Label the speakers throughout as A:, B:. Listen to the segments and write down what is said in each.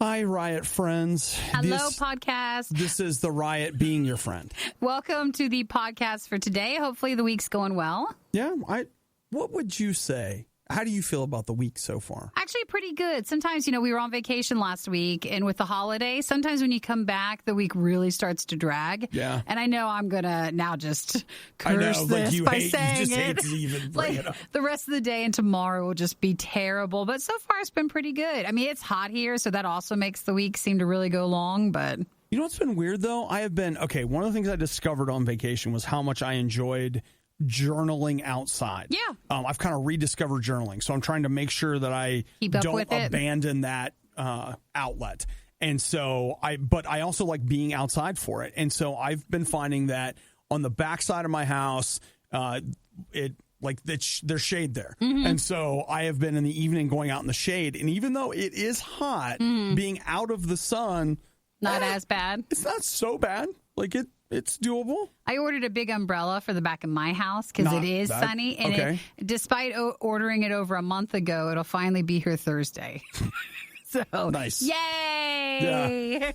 A: Hi, Riot friends.
B: Hello, podcast.
A: This is the Riot being your friend.
B: Welcome to the podcast for today. Hopefully the week's going well.
A: Yeah, what would you say? How do you feel about the week so far?
B: Actually, pretty good. Sometimes, we were on vacation last week, and with the holiday, sometimes when you come back, the week really starts to drag.
A: Yeah.
B: And I know I'm going to now just curse this by saying
A: you just
B: it.
A: hate to even bring it up.
B: The rest of the day and tomorrow will just be terrible. But so far, it's been pretty good. I mean, it's hot here, so that also makes the week seem to really go long, but...
A: You know what's been weird, though? One of the things I discovered on vacation was how much I enjoyed journaling outside.
B: Yeah.
A: I've kind of rediscovered journaling, so I'm trying to make sure that I don't abandon that outlet. And so I also like being outside for it. And so I've been finding that on the backside of my house, there's shade there. Mm-hmm. And so I have been in the evening going out in the shade. And even though it is hot, being out of the sun,
B: not as bad.
A: It's not so bad. It's doable.
B: I ordered a big umbrella for the back of my house because it is sunny. And despite ordering it over a month ago, it'll finally be here Thursday. So
A: nice.
B: Yay!
A: Yeah.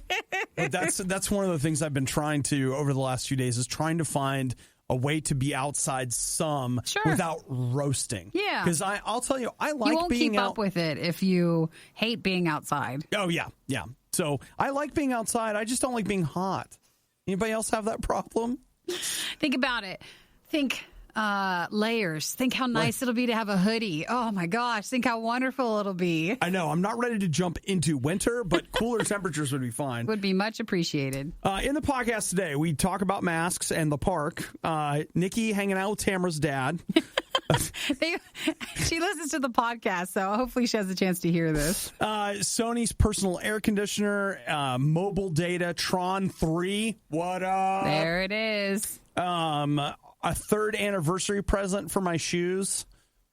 A: But that's one of the things I've been trying to over the last few days is trying to find a way to be outside without roasting.
B: Yeah.
A: Because I'll tell you, I like
B: you won't
A: being
B: keep
A: out.
B: up with it if you hate being outside.
A: Oh, yeah. Yeah. So I like being outside. I just don't like being hot. Anybody else have that problem?
B: Think about it. Think layers. Think how nice it'll be to have a hoodie. Oh, my gosh. Think how wonderful it'll be.
A: I know. I'm not ready to jump into winter, but cooler temperatures would be fine.
B: Would be much appreciated.
A: In the podcast today, we talk about masks and the park. Nikki hanging out with Tamara's dad.
B: She listens to the podcast, so hopefully she has a chance to hear this.
A: Sony's personal air conditioner, mobile data, Tron 3. What up?
B: There it is.
A: A third anniversary present for my shoes,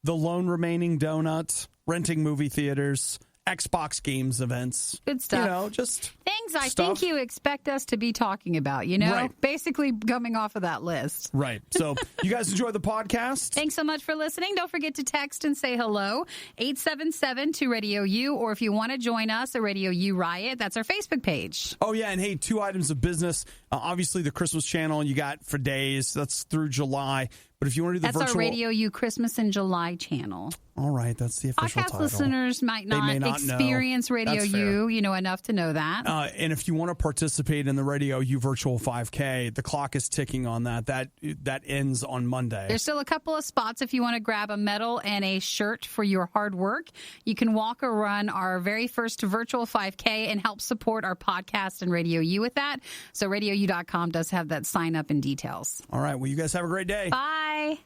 A: the lone remaining donut, renting movie theaters, Xbox games events.
B: Good stuff.
A: Just
B: things I think you expect us to be talking about, Right. Basically coming off of that list.
A: Right. So you guys enjoy the podcast?
B: Thanks so much for listening. Don't forget to text and say hello, 877-2-RADIO-U, or if you want to join us at RadioU Riot, that's our Facebook page.
A: Oh, yeah, and hey, 2 items of business. Obviously, the Christmas channel you got for days. That's through July. But if you want to do the
B: That's
A: virtual...
B: our RadioU Christmas in July channel.
A: All right, that's the official
B: podcast
A: title.
B: Listeners may not experience RadioU, enough to know that.
A: And if you want to participate in the RadioU Virtual 5K, the clock is ticking on that. That ends on Monday.
B: There's still a couple of spots if you want to grab a medal and a shirt for your hard work. You can walk or run our very first virtual 5K and help support our podcast and RadioU with that. So RadioU.com does have that sign up and details.
A: All right. Well, you guys have a great day.
B: Bye.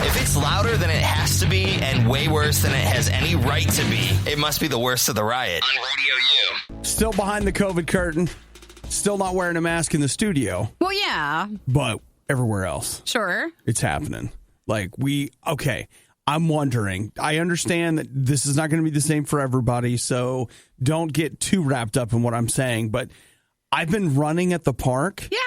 C: If it's louder than it has to be and way worse than it has any right to be, it must be the worst of the riot. On Radio U.
A: Still behind the COVID curtain. Still not wearing a mask in the studio.
B: Well, yeah.
A: But everywhere else.
B: Sure.
A: It's happening. I'm wondering. I understand that this is not going to be the same for everybody, so don't get too wrapped up in what I'm saying. But I've been running at the park.
B: Yeah.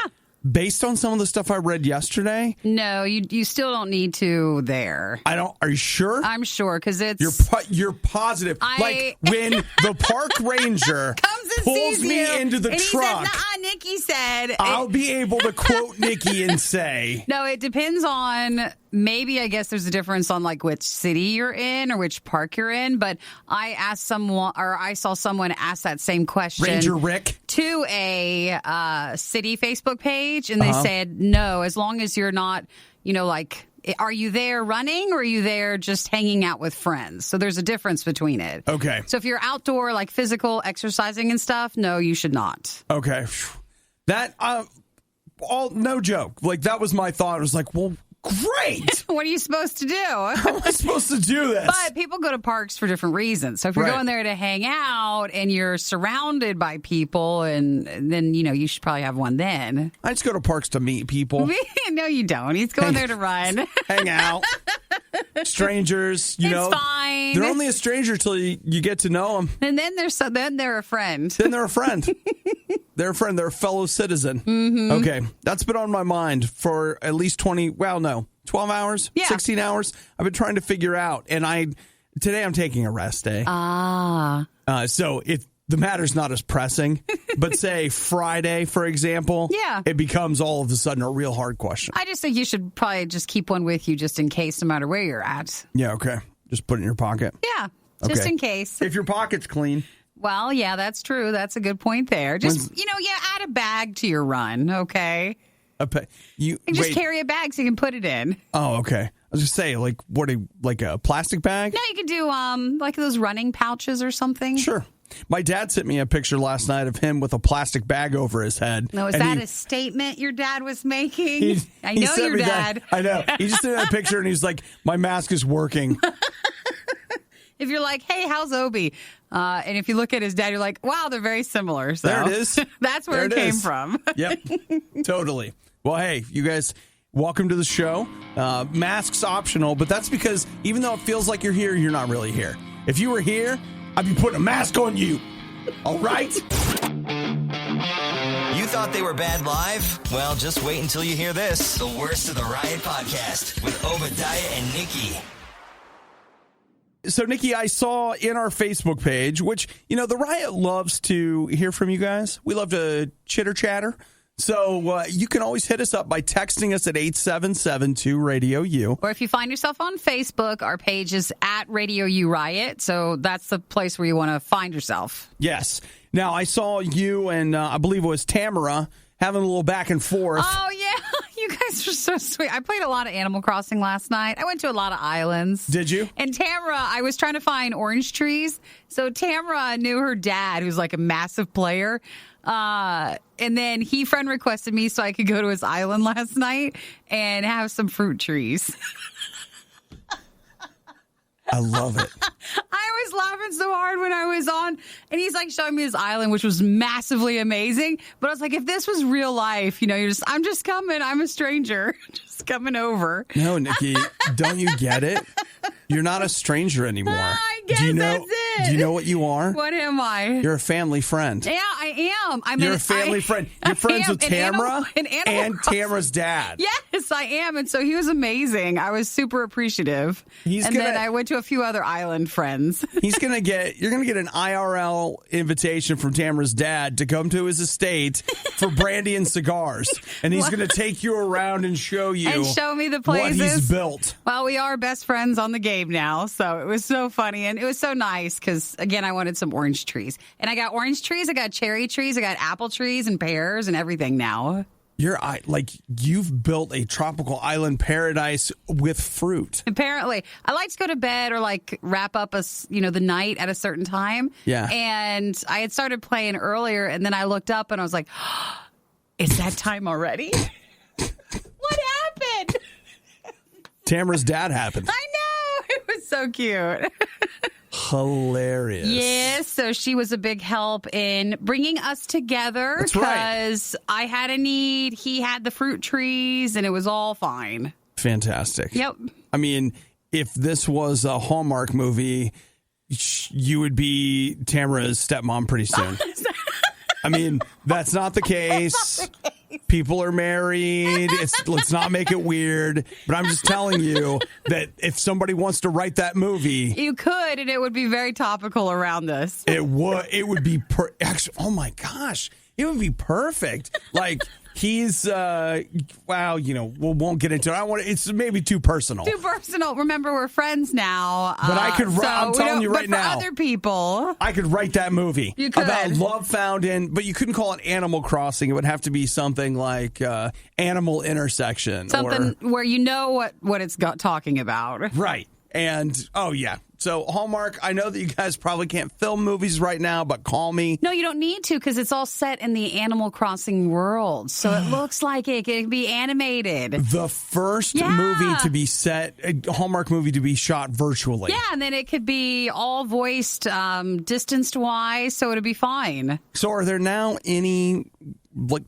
A: Based on some of the stuff I read yesterday.
B: No, you still don't need to there.
A: Are you sure?
B: I'm sure, because it's...
A: You're positive. Like when the park ranger
B: comes and
A: pulls
B: sees
A: me
B: you,
A: into the
B: and
A: truck.
B: He said, Nikki said...
A: I'll be able to quote Nikki and say...
B: No, it depends on... Maybe, I guess there's a difference on which city you're in or which park you're in. But I saw someone ask that same question.
A: Ranger Rick?
B: To a city Facebook page. And they said, no, as long as you're not, are you there running or are you there just hanging out with friends? So there's a difference between it.
A: Okay.
B: So if you're outdoor, physical exercising and stuff, no, you should not.
A: Okay. That, no joke. That was my thought. It was well, great.
B: What are you supposed to do?
A: How am I supposed to do this?
B: But people go to parks for different reasons. So if you're going there to hang out and you're surrounded by people, and then, you should probably have one then.
A: I just go to parks to meet people.
B: No, you don't. He's going there to run.
A: Hang out. Strangers,
B: it's fine.
A: They're only a stranger till you get to know them.
B: And then they're a friend.
A: Then they're a friend. They're a friend. They're a fellow citizen. Mm-hmm. Okay. That's been on my mind for at least 12 hours, 16 hours. I've been trying to figure out. And I Today I'm taking a rest day. So if the matter's not as pressing, but say Friday, for example, it becomes all of a sudden a real hard question.
B: I just think you should probably just keep one with you just in case, no matter where you're at.
A: Yeah, okay. Just put it in your pocket.
B: Yeah, just in case.
A: If your pocket's clean.
B: Well, yeah, that's true. That's a good point there. Just, add a bag to your run, okay? Just carry a bag so you can put it in.
A: Oh, okay. I was just saying, like a plastic bag?
B: No, you could do like those running pouches or something.
A: Sure. My dad sent me a picture last night of him with a plastic bag over his head.
B: No, is that a statement your dad was making? I know your dad.
A: I know. He just sent me that picture and he's like, my mask is working.
B: If you're like, hey, how's Obi? And if you look at his dad, you're like, wow, they're very similar. So
A: there it is.
B: That's where it came from.
A: Yep. Totally. Well, hey, you guys, welcome to the show. Masks optional, but that's because even though it feels like you're here, you're not really here. If you were here, I'd be putting a mask on you. All right?
C: You thought they were bad live? Well, just wait until you hear this. The Worst of the Riot podcast with Obadiah and Nikki.
A: So, Nikki, I saw in our Facebook page, which, the Riot loves to hear from you guys. We love to chitter-chatter. So you can always hit us up by texting us at 877-2-RADIO-U.
B: Or if you find yourself on Facebook, our page is at RadioU Riot. So that's the place where you want to find yourself.
A: Yes. Now, I saw you and I believe it was Tamara having a little back and forth.
B: Oh, yeah. You guys are so sweet. I played a lot of Animal Crossing last night. I went to a lot of islands.
A: Did you?
B: And Tamara, I was trying to find orange trees. So Tamara knew her dad, who's like a massive player. And then he friend requested me so I could go to his island last night and have some fruit trees.
A: I love it.
B: I was laughing so hard when I was on, and he's like showing me his island, which was massively amazing. But I was like, if this was real life, I'm just coming. I'm a stranger, just coming over.
A: No, Nikki, don't you get it? You're not a stranger anymore.
B: I guess that's it.
A: Do you know what you are?
B: What am I?
A: You're a family friend.
B: Yeah, I am.
A: You're a family friend. You're friends with Tamara and Tamara's dad.
B: Yes, I am. And so he was amazing. I was super appreciative. Then I went to a few other island friends.
A: You're going to get an IRL invitation from Tamara's dad to come to his estate for brandy and cigars. And he's going to take you around and show you.
B: And show me the places.
A: What he's built.
B: Well, we are best friends on the game now. So it was so funny. And it was so nice because, again, I wanted some orange trees. And I got orange trees. I got cherry trees. I got apple trees and pears and everything now.
A: You've built a tropical island paradise with fruit.
B: Apparently. I like to go to bed or wrap up the night at a certain time.
A: Yeah.
B: And I had started playing earlier and then I looked up and I was like, oh, it's that time already? What happened?
A: Tamara's dad happened.
B: I know. It was so cute.
A: Hilarious.
B: Yes, so she was a big help in bringing us together.
A: That's right.
B: Because I had a need, he had the fruit trees, and it was all fine.
A: Fantastic.
B: Yep.
A: I mean, if this was a Hallmark movie, you would be Tamara's stepmom pretty soon. I mean, that's not the case. People are married. Let's not make it weird. But I'm just telling you that if somebody wants to write that movie,
B: you could, and it would be very topical around this.
A: It would be actually. Oh my gosh, it would be perfect. He's we won't get into it. It's maybe too personal.
B: Too personal. Remember, we're friends now.
A: But I could. I'm telling you right now.
B: For other people,
A: I could write that movie.
B: You could.
A: About love found in, but you couldn't call it Animal Crossing. It would have to be something like Animal Intersection,
B: something where you know what it's talking about.
A: Right. And oh yeah. So Hallmark, I know that you guys probably can't film movies right now, but call me.
B: No, you don't need to because it's all set in the Animal Crossing world. So it looks like it can be animated.
A: The first movie to be set, a Hallmark movie to be shot virtually.
B: Yeah, and then it could be all voiced distanced-wise, so it'd be fine.
A: So are there now any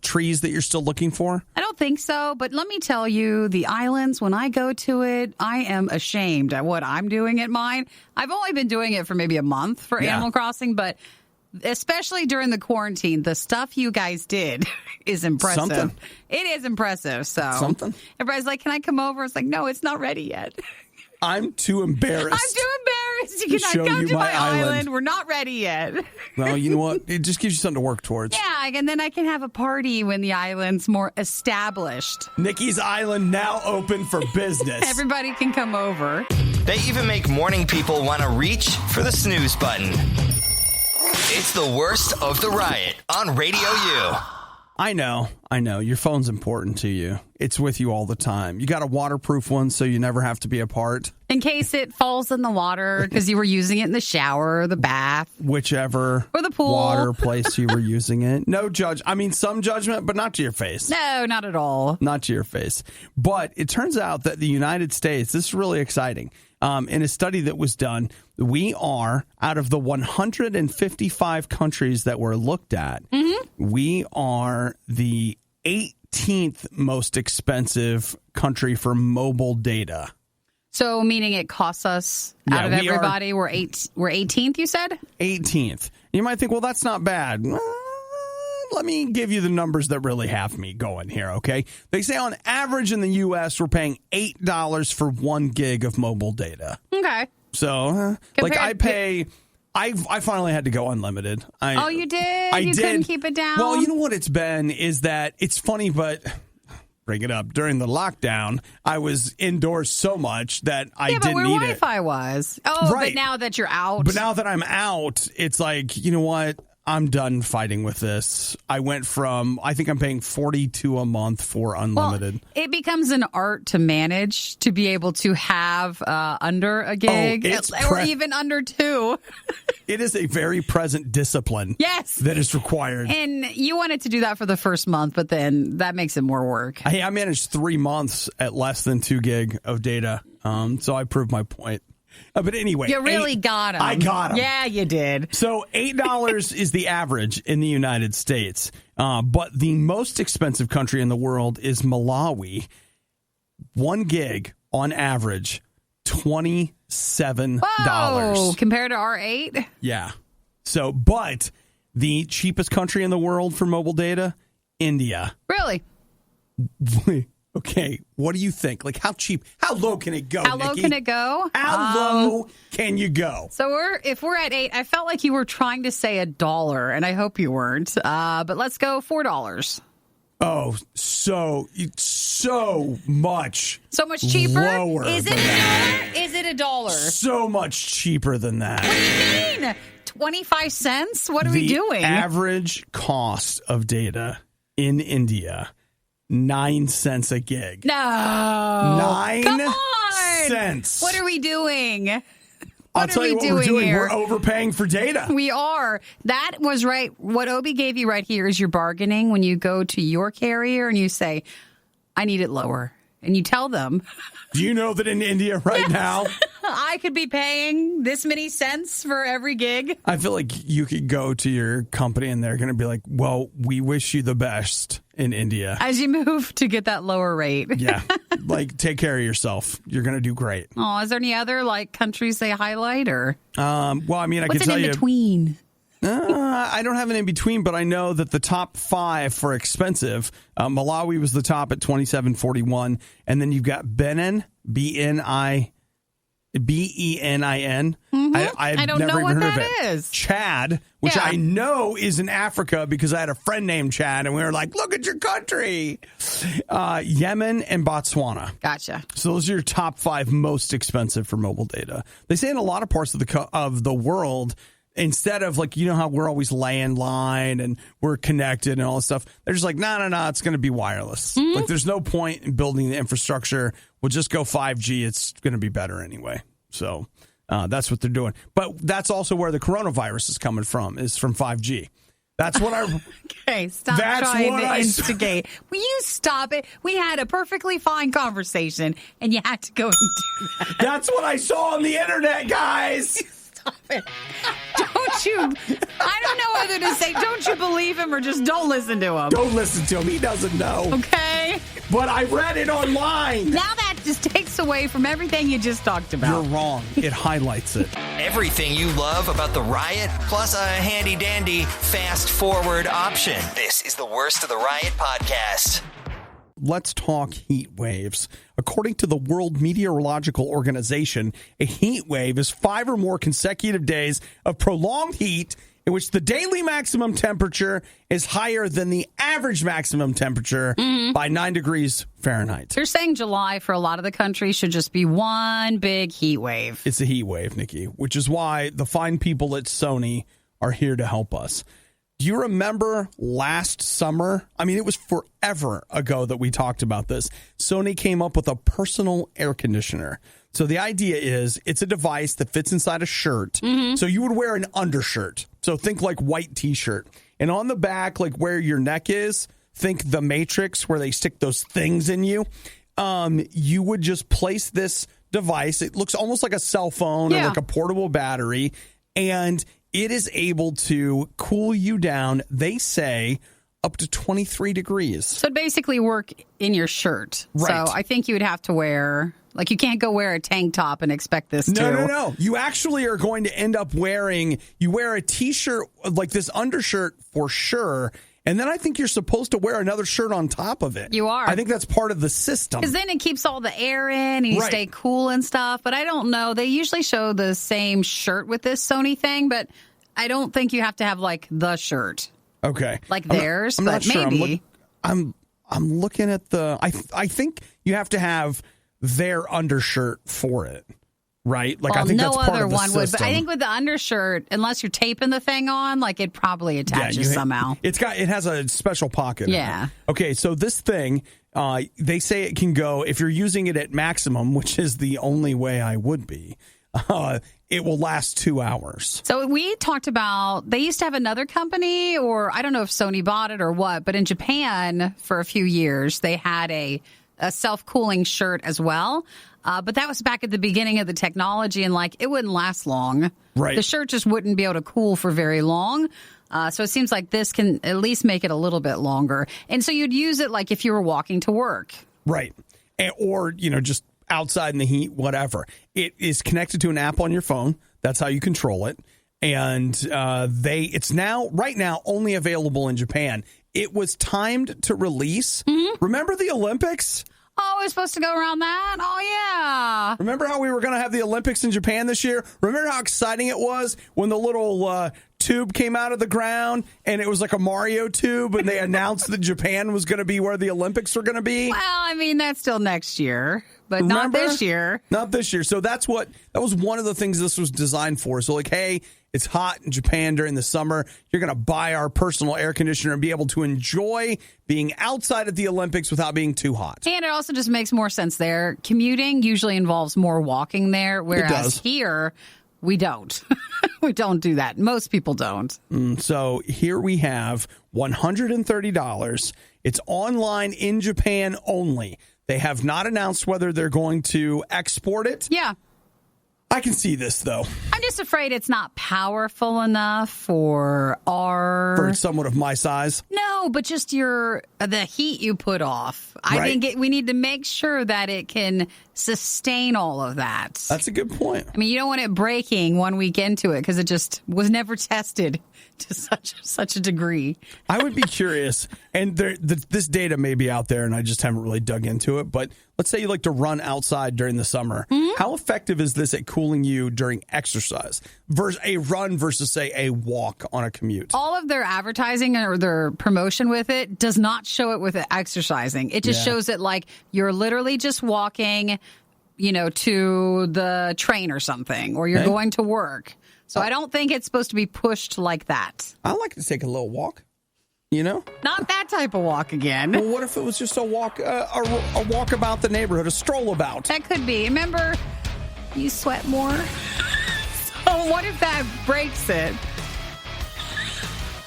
A: trees that you're still looking for?
B: I don't think so, but let me tell you, the islands, when I go to it, I am ashamed at what I'm doing at mine. I've only been doing it for maybe a month for Animal Crossing, but especially during the quarantine, the stuff you guys did is impressive.
A: Something.
B: It is impressive. So everybody's like, can I come over? It's like, no, it's not ready yet.
A: I'm too embarrassed.
B: is you cannot come to my island. We're not ready yet.
A: Well, you know what? It just gives you something to work towards.
B: Yeah, and then I can have a party when the island's more established.
A: Nikki's Island now open for business.
B: Everybody can come over.
C: They even make morning people want to reach for the snooze button. It's the worst of the riot on Radio U.
A: I know. Your phone's important to you. It's with you all the time. You got a waterproof one so you never have to be apart.
B: In case it falls in the water because you were using it in the shower or the bath.
A: Whichever.
B: Or the pool.
A: Water place you were using it. No judge. I mean, some judgment, but not to your face.
B: No, not at all.
A: Not to your face. But it turns out that the United States, this is really exciting. In a study that was done, we are, out of the 155 countries that were looked at, we are the 18th most expensive country for mobile data.
B: So meaning it costs us out of everybody, we're 18th, you said? 18th.
A: You might think, well, that's not bad. Let me give you the numbers that really have me going here, okay? They say on average in the U.S., we're paying $8 for 1 gig of mobile data.
B: Okay.
A: So, I finally had to go unlimited.
B: You did? You couldn't keep it down?
A: Well, you know what it's been is that it's funny, but bring it up. During the lockdown, I was indoors so much that I didn't need it.
B: Yeah, but where Wi-Fi was. Oh, right. But now that you're out.
A: But now that I'm out, it's like, you know what? I'm done fighting with this. I went from, I think I'm paying $42 a month for unlimited.
B: Well, it becomes an art to manage to be able to have under a gig or even under 2.
A: It is a very present discipline.
B: Yes.
A: That is required.
B: And you wanted to do that for the first month, but then that makes it more work.
A: Hey, I managed 3 months at less than 2 gig of data. So I proved my point. But anyway.
B: You really got him.
A: I got him.
B: Yeah, you did.
A: So $8 is the average in the United States. But the most expensive country in the world is Malawi. 1 gig on average, $27.
B: Whoa, compared to our 8?
A: Yeah. So, but the cheapest country in the world for mobile data, India.
B: Really?
A: Okay, what do you think? Like, how low can it go,
B: How low
A: Nikki?
B: can it go?
A: How low can you go?
B: So if we're at 8, I felt like you were trying to say $1, and I hope you weren't. But let's go $4.
A: Oh, so much.
B: So much cheaper?
A: Lower.
B: Is it $1? Is it $1?
A: So much cheaper than that.
B: What do you mean? 25 cents? What are we doing?
A: The average cost of data in India, 9 cents a gig.
B: No.
A: 9
B: Come on.
A: cents.
B: What are we doing?
A: I'll tell you what we're doing.
B: Here?
A: We're overpaying for data.
B: We are. That was right. What Obi gave you right here is your bargaining when you go to your carrier and you say, I need it lower. And you tell them.
A: Do you know that in India right now,
B: I could be paying this many cents for every gig?
A: I feel like you could go to your company and they're going to be like, well, we wish you the best in India.
B: As you move to get that lower rate.
A: Yeah. Like, take care of yourself. You're going to do great.
B: Oh, is there any other countries they highlight or?
A: Well, I mean, I can tell you.
B: What's in between?
A: I don't have an in between, but I know that the top 5 for expensive, Malawi was the top at $27.41, and then you've got Benin, B-E-N-I-N.
B: I don't know what that is.
A: Chad, which I know is in Africa because I had a friend named Chad, and we were like, look at your country. Yemen and Botswana.
B: Gotcha.
A: So those are your top 5 most expensive for mobile data. They say in a lot of parts of the world, instead of how we're always landline and we're connected and all this stuff, they're just like, no, it's going to be wireless. Like, there's no point in building the infrastructure. We'll just go 5G. It's going to be better anyway. So that's what they're doing. But that's also where the coronavirus is coming from, is from 5G. That's what
B: Okay, stop trying to instigate. Will you stop it? We had a perfectly fine conversation, and you had to go and do that.
A: That's what I saw on the internet, guys.
B: Stop it. I don't know whether to say, don't you believe him or just don't listen to him.
A: Don't listen to him. He doesn't know.
B: Okay.
A: But I read it online.
B: Now that just takes away from everything you just talked about.
A: You're wrong. It highlights it.
C: Everything you love about the Riot, plus a handy-dandy fast-forward option. This is the Worst of the Riot podcast.
A: let's talk heat waves. According to the World Meteorological Organization, a heat wave is 5 or more consecutive days of prolonged heat in which the daily maximum temperature is higher than the average maximum temperature by 9 degrees Fahrenheit.
B: You're saying July for a lot of the country should just be one big heat wave.
A: It's a heat wave, Nikki, which is why the fine people at Sony are here to help us. Do you remember last summer? I mean, it was forever ago that we talked about this. Sony came up with a personal air conditioner. So the idea is it's a device that fits inside a shirt. So you would wear an undershirt. So think like white T-shirt. And on the back, like where your neck is, think The Matrix where they stick those things in you. You would just place this device. It looks almost like a cell phone or like a portable battery. And it is able to cool you down, they say, up to 23 degrees.
B: So it basically work in your shirt.
A: Right.
B: So I think you would have to wear, like you can't go wear a tank top and expect this to.
A: No. You actually are going to end up you wear a T-shirt, like this undershirt for sure. And then I think you're supposed to wear another shirt on top of it.
B: You are.
A: I think that's part of the system.
B: Because then it keeps all the air in and you stay cool and stuff. But I don't know. They usually show the same shirt with this Sony thing, but I don't think you have to have like the shirt.
A: Okay.
B: Like theirs,
A: I'm
B: but
A: not sure.
B: maybe.
A: I'm looking at I think you have to have their undershirt for it. Right? Like,
B: well,
A: I think
B: no
A: that's part
B: other
A: of the
B: one
A: system.
B: would. But I think with the undershirt, unless you're taping the thing on, like it probably attaches somehow.
A: It has a special pocket.
B: Yeah.
A: In it. Okay, so this thing, they say it can go, if you're using it at maximum, which is the only way I would be, it will last 2 hours.
B: So we talked about, they used to have another company, or I don't know if Sony bought it or what, but in Japan for a few years, they had a self-cooling shirt as well. But that was back at the beginning of the technology, and like it wouldn't last long.
A: Right.
B: The shirt just wouldn't be able to cool for very long. So it seems like this can at least make it a little bit longer. And so you'd use it like if you were walking to work.
A: Right. Or, just outside in the heat, whatever. It is connected to an app on your phone. That's how you control it. And it's right now only available in Japan. It was timed to release. Remember the Olympics?
B: Oh, we're supposed to go around that? Oh, yeah.
A: Remember how we were going to have the Olympics in Japan this year? Remember how exciting it was when the little tube came out of the ground and it was like a Mario tube and they announced that Japan was going to be where the Olympics were going to be?
B: Well, I mean, that's still next year, but not this year.
A: Not this year. So that was one of the things this was designed for. So like, hey, it's hot in Japan during the summer. You're going to buy our personal air conditioner and be able to enjoy being outside at the Olympics without being too hot.
B: And it also just makes more sense there. Commuting usually involves more walking there, whereas here, we don't. We don't do that. Most people don't.
A: So here we have $130. It's online in Japan only. They have not announced whether they're going to export it.
B: Yeah.
A: I can see this, though.
B: I'm just afraid it's not powerful enough for
A: someone of my size.
B: No, but just the heat you put off. I think we need to make sure that it can sustain all of that.
A: That's a good point.
B: I mean, you don't want it breaking 1 week into it because it just was never tested to such a degree.
A: I would be curious, and this data may be out there, and I just haven't really dug into it, but let's say you like to run outside during the summer. How effective is this at cooling you during exercise? A run versus, say, a walk on a commute?
B: All of their advertising or their promotion with it does not show it with it exercising. It just shows it like you're literally just walking, to the train or something, or you're going to work. So I don't think it's supposed to be pushed like that.
A: I like to take a little walk,
B: Not that type of walk again.
A: Well, what if it was just a walk, a walk about the neighborhood, a stroll about?
B: That could be. Remember, you sweat more. So what if that breaks it?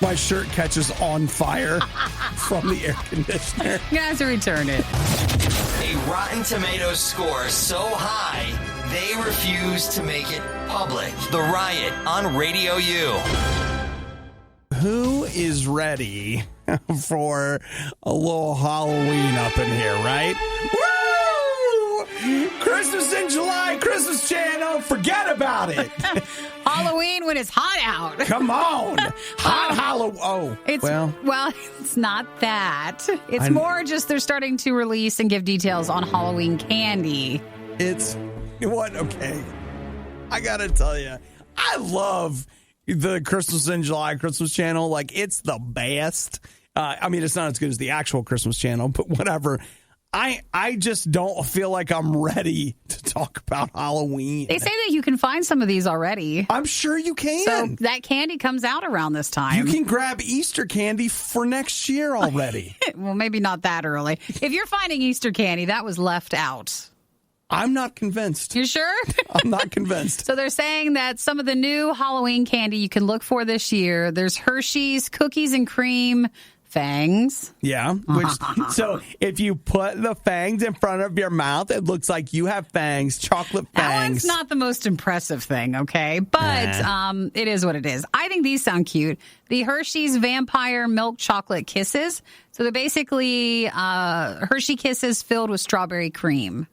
A: My shirt catches on fire from the air conditioner.
B: You have to return it.
C: A Rotten Tomatoes score so high, they refuse to make it public. The Riot on Radio U.
A: Who is ready for a little Halloween up in here, right? Woo! Christmas in July, Christmas channel, forget about it.
B: Halloween when it's hot out.
A: Come on. Hot Halloween. Oh,
B: well, it's not that. It's more just they're starting to release and give details on Halloween candy.
A: It's, what? Okay. I got to tell you, I love the Christmas in July Christmas channel. Like, it's the best. I mean, it's not as good as the actual Christmas channel, but whatever. I just don't feel like I'm ready to talk about Halloween.
B: They say that you can find some of these already.
A: I'm sure you can.
B: So that candy comes out around this time.
A: You can grab Easter candy for next year already.
B: Well, maybe not that early. If you're finding Easter candy, that was left out.
A: I'm not convinced.
B: You sure?
A: I'm not convinced.
B: So they're saying that some of the new Halloween candy you can look for this year, there's Hershey's Cookies and Cream Fangs.
A: Yeah. So if you put the fangs in front of your mouth, it looks like you have fangs, chocolate fangs.
B: That one's not the most impressive thing, okay? But it is what it is. I think these sound cute. The Hershey's Vampire Milk Chocolate Kisses. So they're basically Hershey Kisses filled with strawberry cream.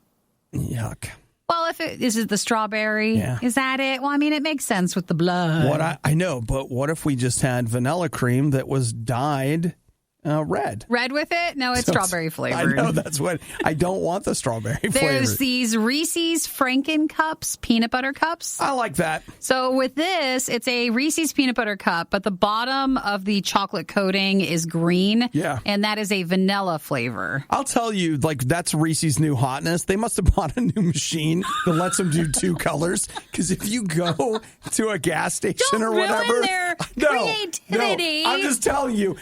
A: Yuck.
B: Well, is it the strawberry?
A: Yeah.
B: Is that it? Well, I mean, it makes sense with the blood.
A: What I know, but what if we just had vanilla cream that was dyed red?
B: Red with it? No, it's strawberry flavored.
A: I know, that's what, I don't want the strawberry flavor.
B: There's these Reese's Franken Cups, peanut butter cups.
A: I like that.
B: So with this, it's a Reese's peanut butter cup, but the bottom of the chocolate coating is green.
A: Yeah.
B: And that is a vanilla flavor.
A: I'll tell you, like, that's Reese's new hotness. They must have bought a new machine that lets them do two colors. Because if you go to a gas station or whatever.
B: Ruin their creativity.
A: No, I'm just telling you,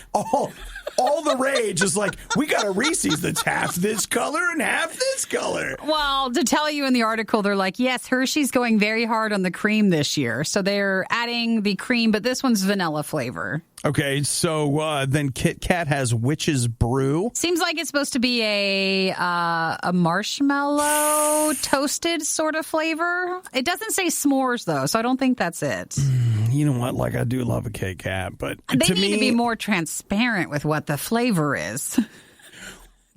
A: all the rage is like, we got a Reese's that's half this color and half this color.
B: Well, to tell you in the article, they're like, yes, Hershey's going very hard on the cream this year. So they're adding the cream, but this one's vanilla flavor.
A: Okay, so then Kit Kat has Witch's Brew.
B: Seems like it's supposed to be a marshmallow toasted sort of flavor. It doesn't say s'mores, though, so I don't think that's it.
A: You know what? Like, I do love a Kit Kat, but
B: they need to be more transparent with what the flavor is.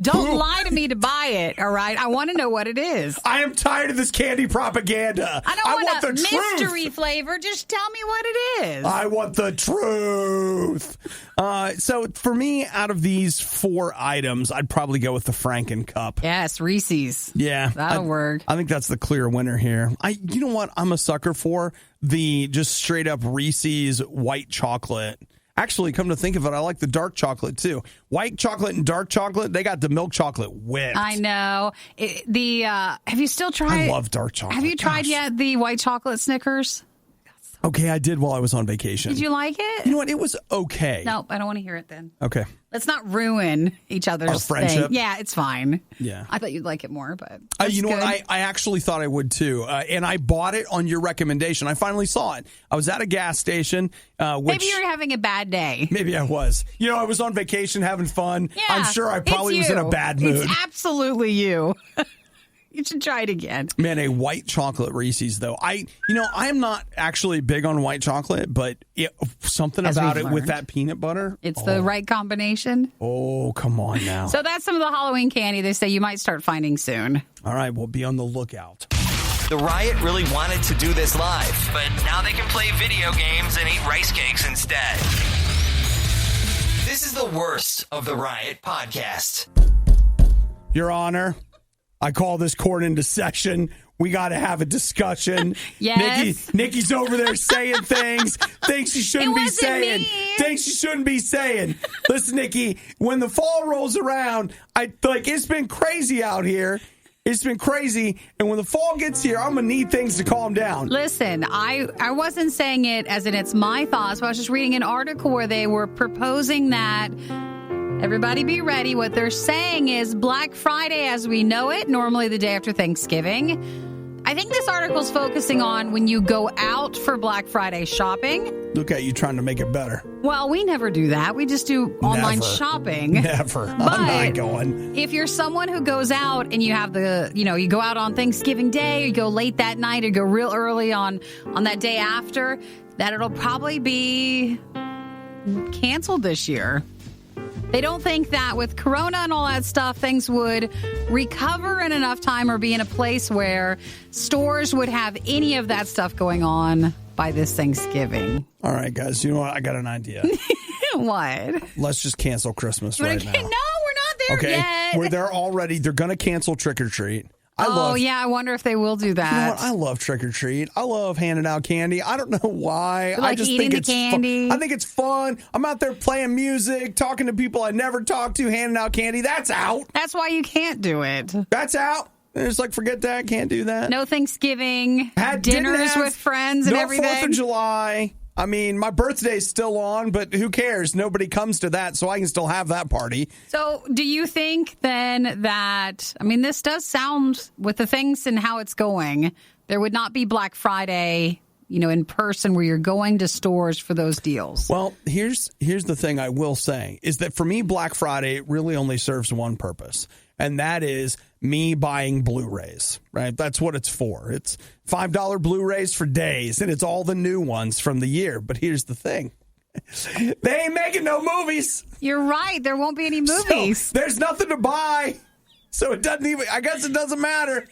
B: Don't lie to me to buy it, all right? I want to know what it is.
A: I am tired of this candy propaganda.
B: I don't want
A: the
B: mystery
A: truth.
B: Flavor. Just tell me what it is.
A: I want the truth. So for me, out of these 4 items, I'd probably go with the Franken Cup.
B: Yes, Reese's.
A: Yeah.
B: That'll work.
A: I think that's the clear winner here. You know what I'm a sucker for? The just straight up Reese's white chocolate. Actually, come to think of it, I like the dark chocolate, too. White chocolate and dark chocolate, they got the milk chocolate whipped.
B: I know. Have you still tried?
A: I love dark chocolate.
B: Have you tried yet the white chocolate Snickers?
A: Okay, I did while I was on vacation.
B: Did you like it?
A: You know what? It was okay.
B: No, I don't want to hear it then.
A: Okay.
B: Let's not ruin each other's
A: Our friendship.
B: thing. Yeah, it's fine.
A: Yeah.
B: I thought you'd like it more, but
A: you know what? I actually thought I would too. And I bought it on your recommendation. I finally saw it. I was at a gas station.
B: Maybe you're having a bad day.
A: Maybe I was. You know, I was on vacation having fun.
B: Yeah,
A: I'm sure I probably was in a bad mood.
B: It's absolutely you. You should try it again.
A: Man, a white chocolate Reese's, though. I am not actually big on white chocolate, but something about it with that peanut butter.
B: It's the right combination.
A: Oh, come on now.
B: So that's some of the Halloween candy they say you might start finding soon.
A: All right, we'll be on the lookout.
C: The Riot really wanted to do this live, but now they can play video games and eat rice cakes instead. This is the worst of the Riot podcast.
A: Your Honor, I call this court into session. We got to have a discussion.
B: Yes.
A: Nikki's over there saying things she shouldn't be saying.
B: Me.
A: Things she shouldn't be saying. Listen, Nikki, when the fall rolls around, it's been crazy out here. It's been crazy. And when the fall gets here, I'm going to need things to calm down.
B: Listen, I wasn't saying it as in it's my thoughts, but I was just reading an article where they were proposing that everybody be ready. What they're saying is Black Friday as we know it, normally the day after Thanksgiving. I think this article's focusing on when you go out for Black Friday shopping.
A: Look at you trying to make it better.
B: Well, we never do that. We just do online shopping.
A: Never.
B: But
A: I'm not going.
B: If you're someone who goes out and you have you go out on Thanksgiving Day, or you go late that night, or go real early on that day after, that it'll probably be canceled this year. They don't think that with Corona and all that stuff, things would recover in enough time or be in a place where stores would have any of that stuff going on by this Thanksgiving.
A: All right, guys. You know what? I got an idea.
B: What?
A: Let's just cancel Christmas right now.
B: No, we're not there yet.
A: We're there already. They're going to cancel Trick or Treat.
B: I wonder if they will do that.
A: You know what? I love Trick or Treat. I love handing out candy. I don't know why.
B: Like
A: I just
B: eating
A: think
B: the candy.
A: I think it's fun. I'm out there playing music, talking to people I never talked to, handing out candy. That's out.
B: That's why you can't do it.
A: That's out. It's like, forget that. Can't do that.
B: No Thanksgiving. Dinners with friends and everything.
A: No 4th of July. I mean, my birthday's still on, but who cares? Nobody comes to that, so I can still have that party.
B: So do you think then that, I mean, this does sound, with the things and how it's going, there would not be Black Friday, in person where you're going to stores for those deals?
A: Well, here's the thing I will say, is that for me, Black Friday really only serves one purpose, and that is me buying Blu-rays, right? That's what it's for. It's $5 Blu-rays for days, and it's all the new ones from the year. But here's the thing. They ain't making no movies.
B: You're right. There won't be any movies.
A: So there's nothing to buy. So it doesn't even, I guess it doesn't matter.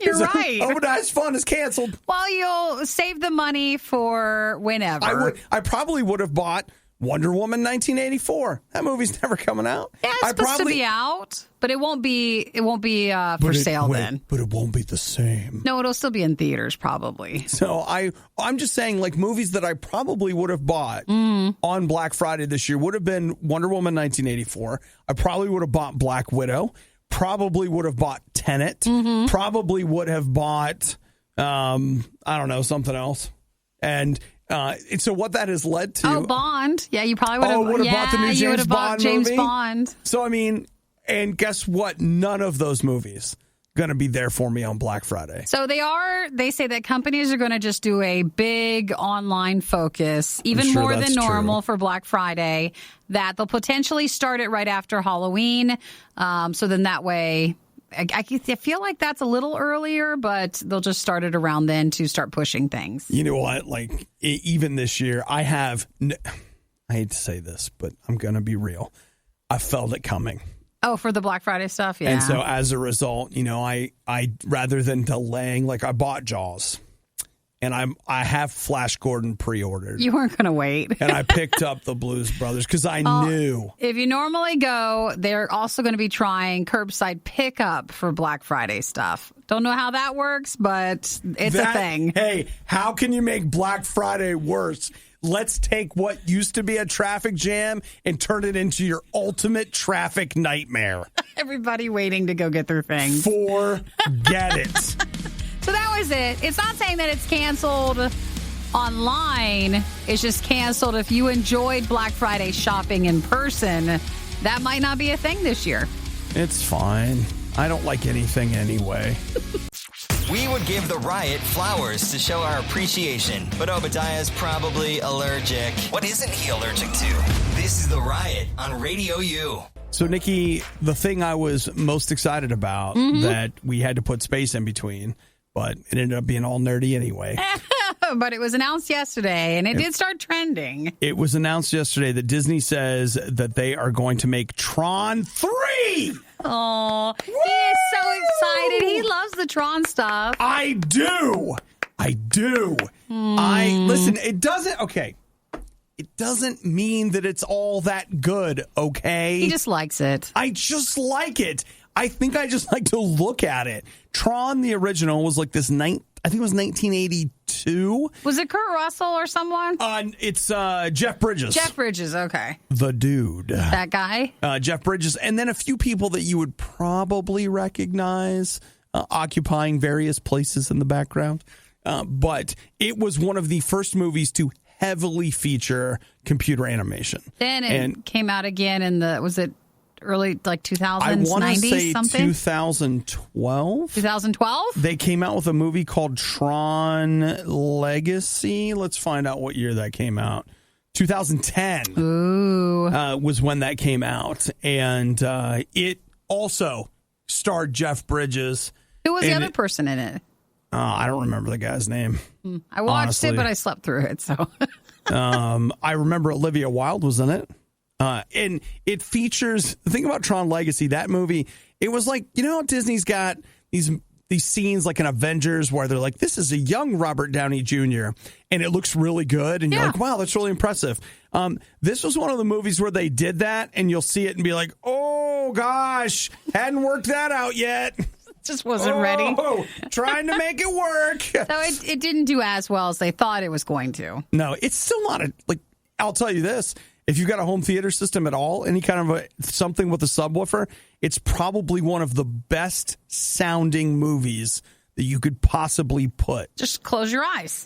B: You're right.
A: Obadiah's Fun is canceled.
B: Well, you'll save the money for whenever.
A: I probably would have bought Wonder Woman 1984. That movie's never coming out.
B: Yeah, it's supposed to be out, but it won't be for sale then.
A: But it won't be the same.
B: No, it'll still be in theaters probably.
A: So I'm just saying, like, movies that I probably would have bought on Black Friday this year would have been Wonder Woman 1984. I probably would have bought Black Widow. Probably would have bought Tenet. Probably would have bought I don't know, something else. And so what that has led to...
B: Bond. Yeah, you probably would have
A: bought the new James Bond
B: James
A: movie.
B: Bond.
A: So, I mean, and guess what? None of those movies going to be there for me on Black Friday.
B: So they say that companies are going to just do a big online focus, even more than normal for Black Friday, that they'll potentially start it right after Halloween. So then that way... I feel like that's a little earlier, but they'll just start it around then to start pushing things.
A: You know what? Like, even this year, I hate to say this, but I'm going to be real. I felt it coming.
B: Oh, for the Black Friday stuff? Yeah.
A: And so as a result, I rather than delaying, like, I bought Jaws. And I have Flash Gordon pre-ordered.
B: You weren't going to wait.
A: And I picked up the Blues Brothers because I knew.
B: If you normally go, they're also going to be trying curbside pickup for Black Friday stuff. Don't know how that works, but it's a thing.
A: Hey, how can you make Black Friday worse? Let's take what used to be a traffic jam and turn it into your ultimate traffic nightmare.
B: Everybody waiting to go get their things.
A: Forget it.
B: So that was it. It's not saying that it's canceled online. It's just canceled if you enjoyed Black Friday shopping in person. That might not be a thing this year.
A: It's fine. I don't like anything anyway.
C: We would give the Riot flowers to show our appreciation, but Obadiah's probably allergic. What isn't he allergic to? This is the Riot on Radio U.
A: So, Nikki, the thing I was most excited about that we had to put space in between, but it ended up being all nerdy anyway.
B: But it was announced yesterday, and it did start trending.
A: It was announced yesterday that Disney says that they are going to make Tron 3.
B: Oh, he is so excited. He loves the Tron stuff.
A: I do. Listen, it doesn't mean that it's all that good, okay?
B: He just likes it.
A: I just like it. I think I just like to look at it. Tron, the original, was like this I think it was 1982.
B: Was it Kurt Russell or someone?
A: It's Jeff Bridges.
B: Jeff Bridges, okay.
A: The dude.
B: That guy?
A: Jeff Bridges. And then a few people that you would probably recognize occupying various places in the background. But it was one of the first movies to heavily feature computer animation.
B: Then it came out again in was it early, like 2000s,
A: I want to say
B: something?
A: 2012.
B: 2012?
A: They came out with a movie called Tron Legacy. Let's find out what year that came out. 2010 was when that came out. And it also starred Jeff Bridges.
B: Who was the other person in it?
A: I don't remember the guy's name.
B: I watched it, but I slept through it. So
A: I remember Olivia Wilde was in it. And it features, the thing about Tron Legacy, that movie, it was like, Disney's got these these scenes like in Avengers where they're like, this is a young Robert Downey Jr. and it looks really good. And you're like, wow, that's really impressive. This was one of the movies where they did that and you'll see it and be like, oh gosh, hadn't worked that out yet.
B: Just wasn't ready.
A: Trying to make it work.
B: So it didn't do as well as they thought it was going to.
A: No, it's still not I'll tell you this. If you've got a home theater system at all, any kind of something with a subwoofer, it's probably one of the best sounding movies that you could possibly put.
B: Just close your eyes.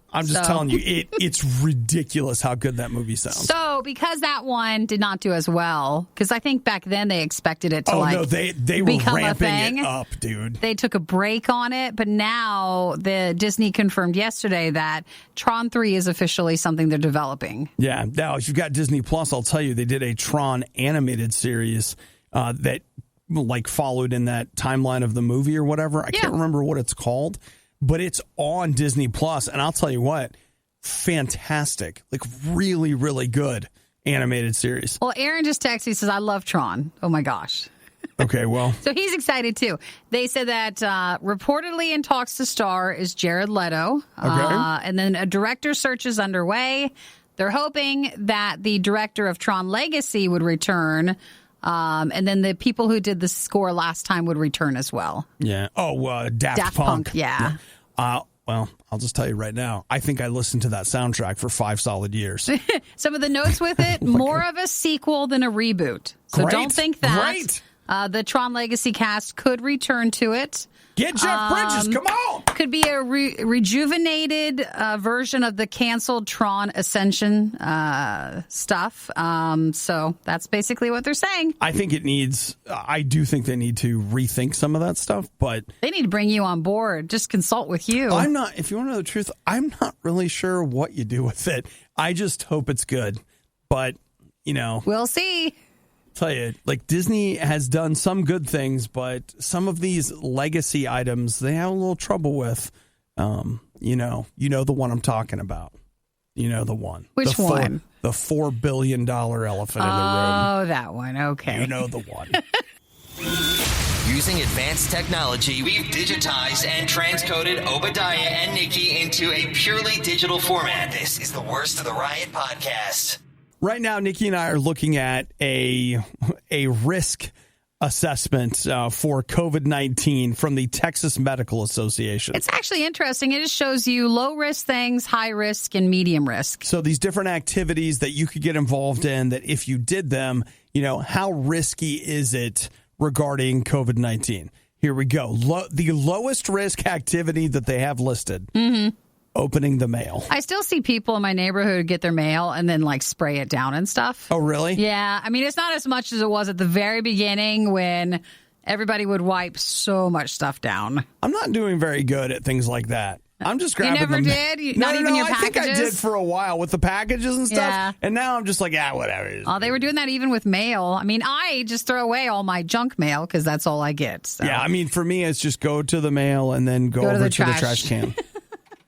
A: I'm just telling you, it's ridiculous how good that movie sounds.
B: So because that one did not do as well, because I think back then they expected it to
A: they were ramping it up, dude.
B: They took a break on it, but now the Disney confirmed yesterday that Tron 3 is officially something they're developing.
A: Yeah. Now, if you've got Disney Plus, I'll tell you, they did a Tron animated series that followed in that timeline of the movie or whatever. I can't remember what it's called. But it's on Disney Plus, and I'll tell you what, fantastic. Really, really good animated series.
B: Well, Aaron just texted, he says, I love Tron. Oh, my gosh.
A: Okay, well.
B: So he's excited, too. They said that reportedly in talks to star is Jared Leto.
A: Okay.
B: And then a director search is underway. They're hoping that the director of Tron Legacy would return. And then the people who did the score last time would return as well.
A: Yeah. Oh, Daft Punk.
B: Yeah.
A: Well, I'll just tell you right now, I think I listened to that soundtrack for 5 solid years.
B: Some of the notes with it, more of a sequel than a reboot. So don't think that.
A: Great.
B: The Tron Legacy cast could return to it.
A: Get Jeff Bridges, come on!
B: Could be a rejuvenated version of the canceled Tron Ascension stuff. So that's basically what they're saying.
A: I do think they need to rethink some of that stuff, but...
B: They need to bring you on board. Just consult with you.
A: If you want to know the truth, I'm not really sure what you do with it. I just hope it's good. But,
B: We'll see.
A: Tell you, Disney has done some good things, but some of these legacy items they have a little trouble with. You know the one I'm talking about. You know the one.
B: Which one?
A: The $4 billion elephant in the room.
B: Oh, that one. Okay.
A: You know the one.
C: Using advanced technology, we've digitized and transcoded Obadiah and Nikki into a purely digital format. This is the Worst of the Riot podcast.
A: Right now, Nikki and I are looking at a risk assessment for COVID-19 from the Texas Medical Association.
B: It's actually interesting. It just shows you low-risk things, high risk, and medium risk.
A: So these different activities that you could get involved in that if you did them, how risky is it regarding COVID-19? Here we go. The lowest risk activity that they have listed. Mm-hmm. Opening the mail.
B: I still see people in my neighborhood get their mail and then spray it down and stuff.
A: Oh, really?
B: Yeah. I mean, it's not as much as it was at the very beginning when everybody would wipe so much stuff down.
A: I'm not doing very good at things like that. I'm just grabbing them.
B: You never did? Not even your packages?
A: I think I did for a while with the packages and stuff. Yeah. And now I'm just like, whatever.
B: Oh, they were doing that even with mail. I mean, I just throw away all my junk mail because that's all I get. So.
A: Yeah, I mean, for me, it's just go to the mail and then go over to the trash can.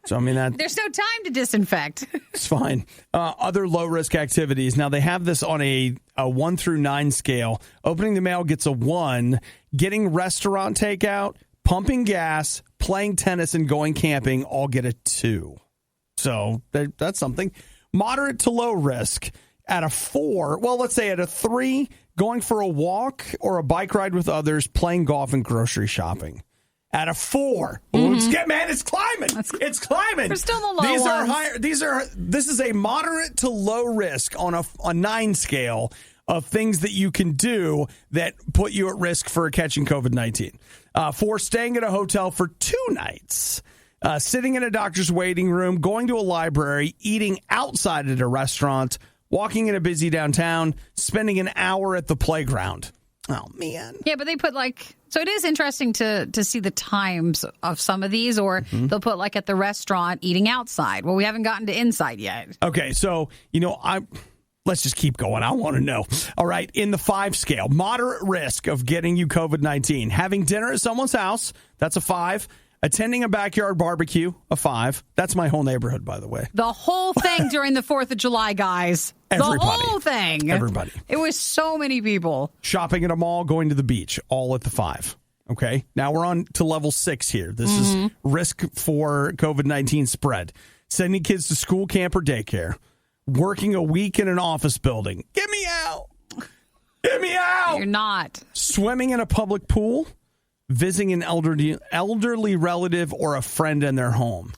A: So, I mean,
B: there's no time to disinfect.
A: It's fine. Other low-risk activities. Now, they have this on a 1 through 9 scale. Opening the mail gets a 1. Getting restaurant takeout, pumping gas, playing tennis, and going camping all get a 2. So, that's something. Moderate to low risk. At a 4, well, let's say at a 3, going for a walk or a bike ride with others, playing golf, and grocery shopping. At a 4, it's climbing. It's climbing.
B: We're still in the low
A: These
B: ones.
A: are higher. This is a moderate to low risk on a 9 scale of things that you can do that put you at risk for catching COVID-19. 4, staying at a hotel for 2 nights, sitting in a doctor's waiting room, going to a library, eating outside at a restaurant, walking in a busy downtown, spending an hour at the playground. Oh, man.
B: Yeah, but they put so it is interesting to see the times of some of these, or they'll put at the restaurant eating outside. Well, we haven't gotten to inside yet.
A: Okay, so, let's just keep going. I want to know. All right, in the 5 scale, moderate risk of getting you COVID-19. Having dinner at someone's house, that's a 5. Attending a backyard barbecue, a 5. That's my whole neighborhood, by the way.
B: The whole thing during the 4th of July, guys.
A: Everybody.
B: The whole thing.
A: Everybody.
B: It was so many people.
A: Shopping at a mall, going to the beach, all at the 5. Okay. Now we're on to level 6 here. This is risk for COVID-19 spread. Sending kids to school, camp, or daycare. Working a week in an office building. Get me out. Get me out.
B: You're not.
A: Swimming in a public pool. Visiting an elderly relative or a friend in their home.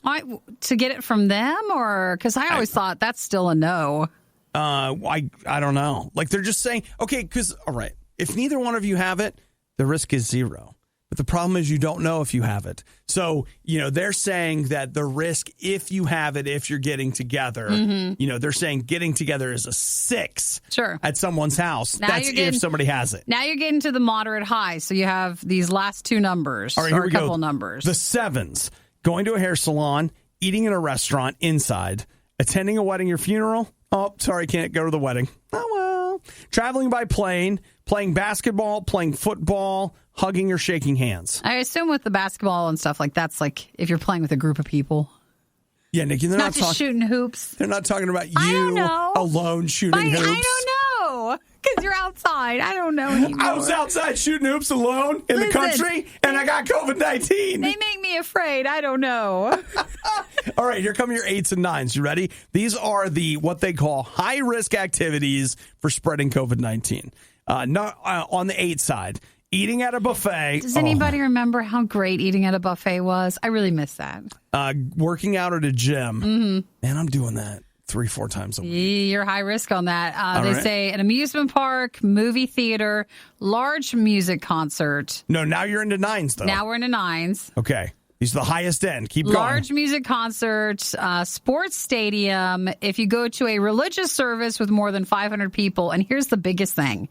B: To get it from them, or because I always thought that's still a no.
A: I don't know. Like they're just saying, okay, because all right, if neither one of you have it, the risk is 0. But the problem is you don't know if you have it. So, they're saying that the risk if you have it, if you're getting together, they're saying getting together is a 6 at someone's house.
B: Now
A: that's if somebody has it.
B: Now you're getting to the moderate high. So you have these last 2 numbers,
A: all right,
B: or a couple numbers.
A: The 7s, going to a hair salon, eating in a restaurant inside, attending a wedding or funeral. Oh, sorry, can't go to the wedding. Oh, well. Traveling by plane, playing basketball, playing football, hugging or shaking hands.
B: I assume with the basketball and stuff, like that's like if you're playing with a group of people.
A: Yeah, Nikki, they're
B: not just shooting hoops.
A: They're not talking about you alone shooting hoops.
B: I don't know. Because you're outside. I don't know anymore.
A: I was outside shooting hoops alone in the country, and I got COVID-19.
B: They make me afraid. I don't know.
A: All right, here come your 8s and 9s. You ready? These are what they call high-risk activities for spreading COVID-19. On the 8 side, eating at a buffet.
B: Does anybody remember how great eating at a buffet was? I really miss that.
A: Working out at a gym.
B: Mm-hmm.
A: Man, I'm doing that 3-4 times a week.
B: You're high risk on that. They say an amusement park, movie theater, large music concert.
A: No, now you're into 9s, though.
B: Now we're into 9s.
A: Okay. These are the highest end. Keep going.
B: Large music concert, sports stadium. If you go to a religious service with more than 500 people, and here's the biggest thing.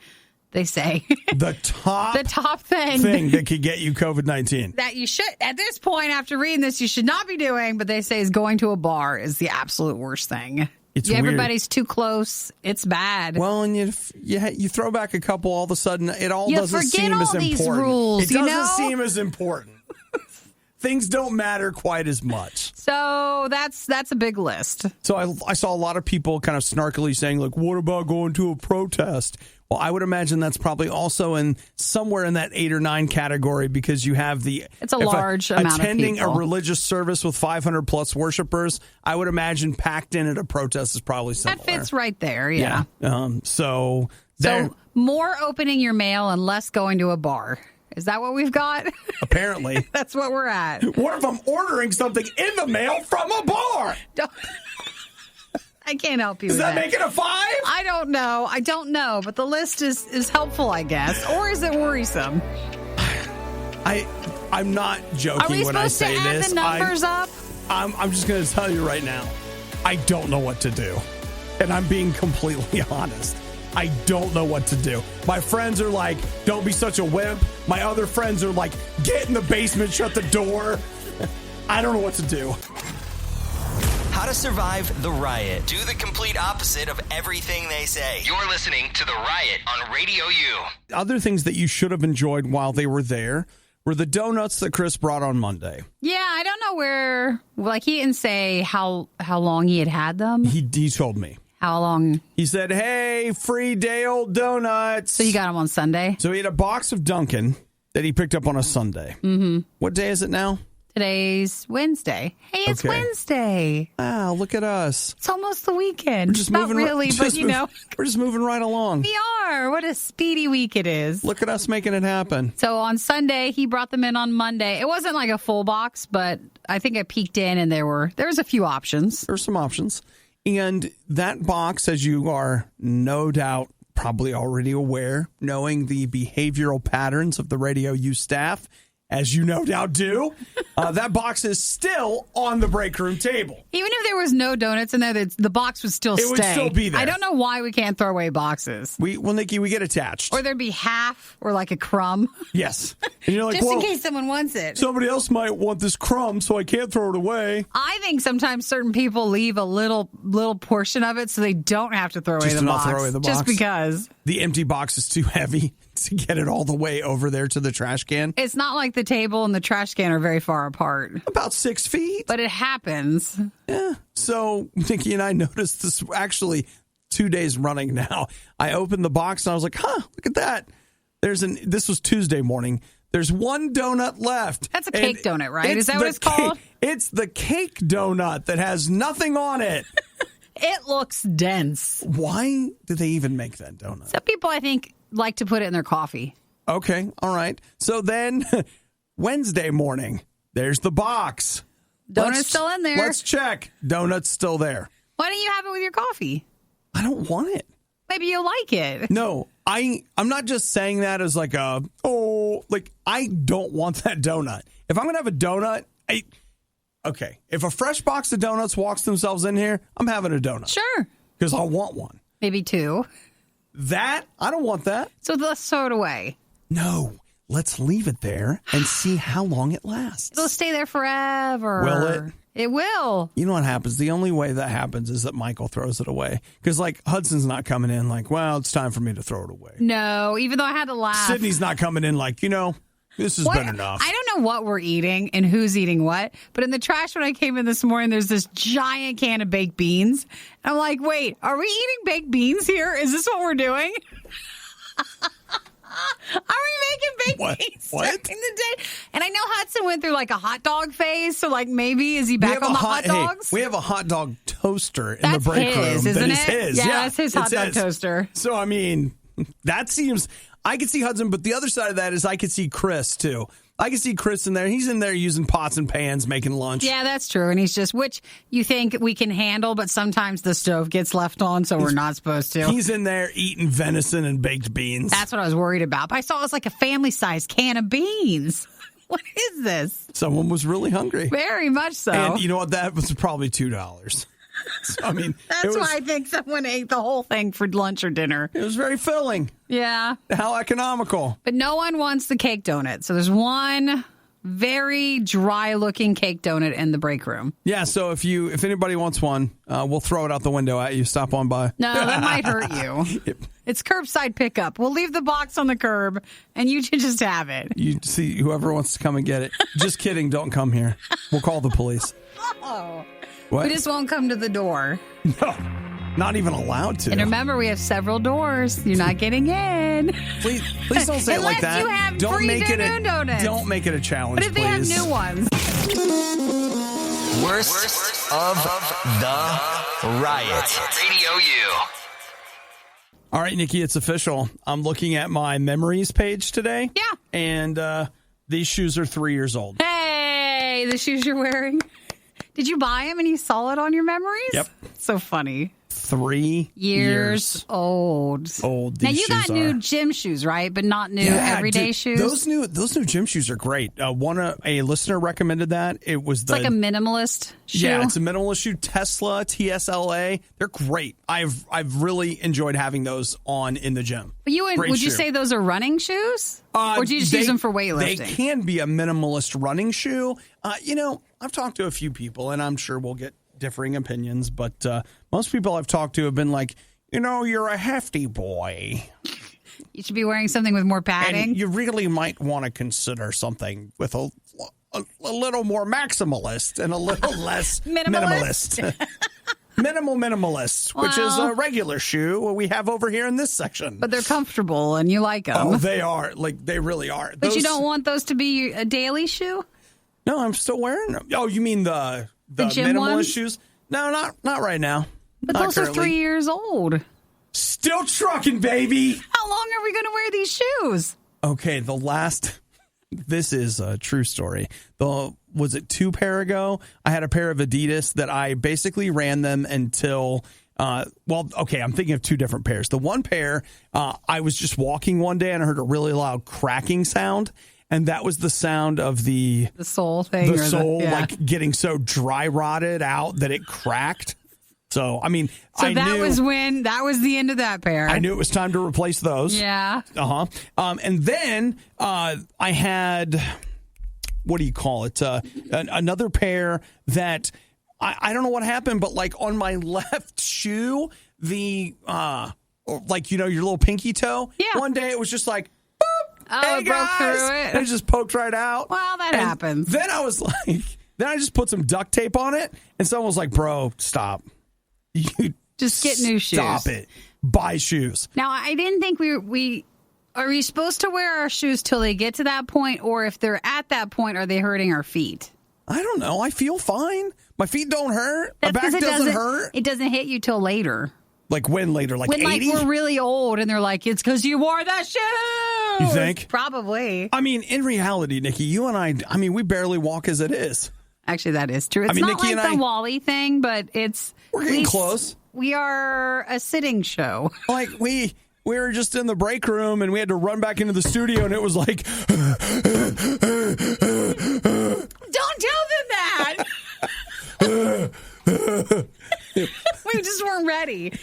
B: They say
A: the top thing that could get you COVID-19
B: that you should, at this point, after reading this, you should not be doing. But they say is going to a bar is the absolute worst thing. Everybody's too close. It's bad.
A: Well, and you throw back a couple, all of a sudden, it all doesn't seem as important.
B: These rules,
A: it doesn't seem as important. Things don't matter quite as much.
B: So that's a big list.
A: So I saw a lot of people kind of snarkily saying, like, what about going to a protest? Well, I would imagine that's probably also in somewhere in that 8 or 9 category because you have
B: it's a large amount of people. Attending
A: a religious service with 500 plus worshipers, I would imagine packed in at a protest is probably similar.
B: That fits right there, yeah.
A: So
B: more opening your mail and less going to a bar. Is that what we've got?
A: Apparently.
B: That's what we're at.
A: What if I'm ordering something in the mail from a bar?
B: I can't help you
A: Does
B: with
A: that make it a 5?
B: I don't know. But the list is helpful, I guess. Or is it worrisome?
A: I'm not joking when I say this.
B: Are we supposed to add the numbers up?
A: I'm just going to tell you right now. I don't know what to do. And I'm being completely honest. I don't know what to do. My friends are like, don't be such a wimp. My other friends are like, get in the basement, shut the door. I don't know what to do.
C: How to survive the riot. Do the complete opposite of everything they say. You're listening to The Riot on RadioU.
A: Other things that you should have enjoyed while they were there were the donuts that Chris brought on Monday.
B: Yeah, I don't know where, like he didn't say how long he had them.
A: He told me.
B: How long?
A: He said, hey, free day old donuts.
B: So you got them on Sunday?
A: So he had a box of Dunkin' that he picked up on a Sunday.
B: Mm-hmm.
A: What day is it now?
B: Today's Wednesday. Hey, it's Wednesday.
A: Wow, look at us.
B: It's almost the weekend.
A: We're just
B: Not
A: moving,
B: really, but you know.
A: We're just moving right along.
B: We are. What a speedy week it is.
A: Look at us making it happen.
B: So on Sunday, he brought them in on Monday. It wasn't like a full box, but I think I peeked in and there was a few options.
A: There's some options. And that box, as you are no doubt probably already aware, knowing the behavioral patterns of the RadioU staff, as you no doubt do, that box is still on the break room table.
B: Even if there was no donuts in there, the box would still stay.
A: It would still be there.
B: I don't know why we can't throw away boxes.
A: Well, Nikki, we get attached.
B: Or there'd be half or like a crumb.
A: Yes. And you're like,
B: just in case someone wants it.
A: Somebody else might want this crumb, so I can't throw it away.
B: I think sometimes certain people leave a little portion of it so they don't have to throw away the box.
A: Throw away the box.
B: Just because.
A: The empty box is too heavy to get it all the way over there to the trash can.
B: It's not like the table and the trash can are very far apart.
A: About 6 feet.
B: But it happens.
A: Yeah. So Nikki and I noticed this actually 2 days running now. I opened the box and I was like, look at that. This was Tuesday morning. There's one donut left.
B: That's a cake donut, right? Is that what it's called?
A: It's the cake donut that has nothing on it.
B: It looks dense.
A: Why do they even make that donut?
B: Some people, I think, like to put it in their coffee.
A: Okay, all right. So then Wednesday morning, there's the box.
B: Donut's still in there.
A: Let's check. Donut's still there.
B: Why don't you have it with your coffee?
A: I don't want it.
B: Maybe you'll like it.
A: No, I'm not just saying that as like I don't want that donut. If I'm going to have a donut, if a fresh box of donuts walks themselves in here, I'm having a donut.
B: Sure.
A: Because I want one.
B: Maybe two.
A: I don't want that.
B: So let's throw it away.
A: No, let's leave it there and see how long it lasts.
B: It'll stay there forever.
A: Will it?
B: It will.
A: You know what happens? The only way that happens is that Michael throws it away. Because, Hudson's not coming in well, it's time for me to throw it away.
B: No, even though I had to laugh.
A: Sydney's not coming in this has been enough.
B: I don't know what we're eating and who's eating what, but in the trash when I came in this morning, there's this giant can of baked beans. I'm like, wait, are we eating baked beans here? Is this what we're doing? Are we making baked beans during the day? And I know Hudson went through a hot dog phase, so maybe is he back on the hot dogs?
A: Hey, we have a hot dog toaster in the break room.
B: Isn't
A: that
B: it?
A: is his.
B: Yeah, that's his hot dog toaster.
A: So that seems. I could see Hudson, but the other side of that is I could see Chris too. I can see Chris in there. He's in there using pots and pans, making lunch.
B: Yeah, that's true. And he's just, which you think we can handle, but sometimes the stove gets left on, so we're not supposed to.
A: He's in there eating venison and baked beans.
B: That's what I was worried about. But I saw it was like a family-sized can of beans. What is this?
A: Someone was really hungry.
B: Very much so.
A: And you know what? That was probably $2. So,
B: that's why I think someone ate the whole thing for lunch or dinner.
A: It was very filling.
B: Yeah.
A: How economical.
B: But no one wants the cake donut. So there's one very dry-looking cake donut in the break room.
A: Yeah, so if anybody wants one, we'll throw it out the window at you. Stop on by.
B: No, that might hurt you. It's curbside pickup. We'll leave the box on the curb, and you can just have it.
A: You see whoever wants to come and get it. Just kidding. Don't come here. We'll call the police.
B: Oh.
A: What?
B: We just won't come to the door.
A: No, not even allowed to.
B: And remember, we have several doors. You're not getting in.
A: Please don't say it like that.
B: Unless you have
A: don't
B: free
A: make
B: donuts.
A: Don't make it a challenge,
B: But if they have new ones.
C: Worst of the Riot. Radio U.
A: All right, Nikki, it's official. I'm looking at my memories page today.
B: Yeah.
A: And these shoes are 3 years old.
B: Hey, the shoes you're wearing. Did you buy them and you saw it on your memories?
A: Yep.
B: So funny.
A: 3 years
B: old.
A: Old.
B: Now you got new gym shoes, right? But not new everyday shoes.
A: Those new gym shoes are great. A listener recommended that. It's like
B: a minimalist shoe.
A: Yeah, it's a minimalist shoe. Tesla, TSLA. They're great. I've really enjoyed having those on in the gym.
B: But would you say those are running shoes? Or do you just use them for weightlifting?
A: They can be a minimalist running shoe. I've talked to a few people, and I'm sure we'll get differing opinions, but most people I've talked to have been like, you're a hefty boy.
B: You should be wearing something with more padding.
A: And you really might want to consider something with a little more maximalist and a little less minimalist. Minimalist, which is a regular shoe we have over here in this section.
B: But they're comfortable and you like them.
A: Oh, they are. They really are.
B: But you don't want those to be a daily shoe?
A: No, I'm still wearing them. Oh, you mean the
B: gym
A: minimalist
B: ones?
A: shoes? No, not right now.
B: But those are 3 years old.
A: Still trucking, baby.
B: How long are we going to wear these shoes?
A: Okay, this is a true story. Was it 2 pair ago? I had a pair of Adidas that I basically ran them until, I'm thinking of 2 different pairs. The one pair, I was just walking one day and I heard a really loud cracking sound. And that was the sound of the
B: sole thing.
A: The sole, getting so dry rotted out that it cracked. So, that was the end of that pair. I knew it was time to replace those.
B: Yeah.
A: And then I had, what do you call it? Another pair that I don't know what happened, but on my left shoe, your little pinky toe.
B: Yeah.
A: One day it was just like,
B: hey, it broke through it.
A: And it just poked right out.
B: Well, that happens.
A: Then I was like, I just put some duct tape on it, and someone was like, bro, stop. You
B: just get new shoes.
A: Stop it. Buy shoes.
B: Now, I didn't think are we supposed to wear our shoes till they get to that point? Or if they're at that point, are they hurting our feet?
A: I don't know. I feel fine. My feet don't hurt. My back doesn't hurt.
B: It doesn't hit you till later.
A: Like when later? Like
B: when
A: 80?
B: Like we're really old and they're like, it's because you wore that shoe.
A: You think?
B: Probably.
A: I mean, in reality, Nikki, you and I mean, we barely walk as it is.
B: Actually, that is true. It's not Nikki like the Wally thing, but
A: we're getting close.
B: We are a sitting show.
A: Like we were just in the break room and we had to run back into the studio and it was like...
B: Don't tell them that! We just weren't ready.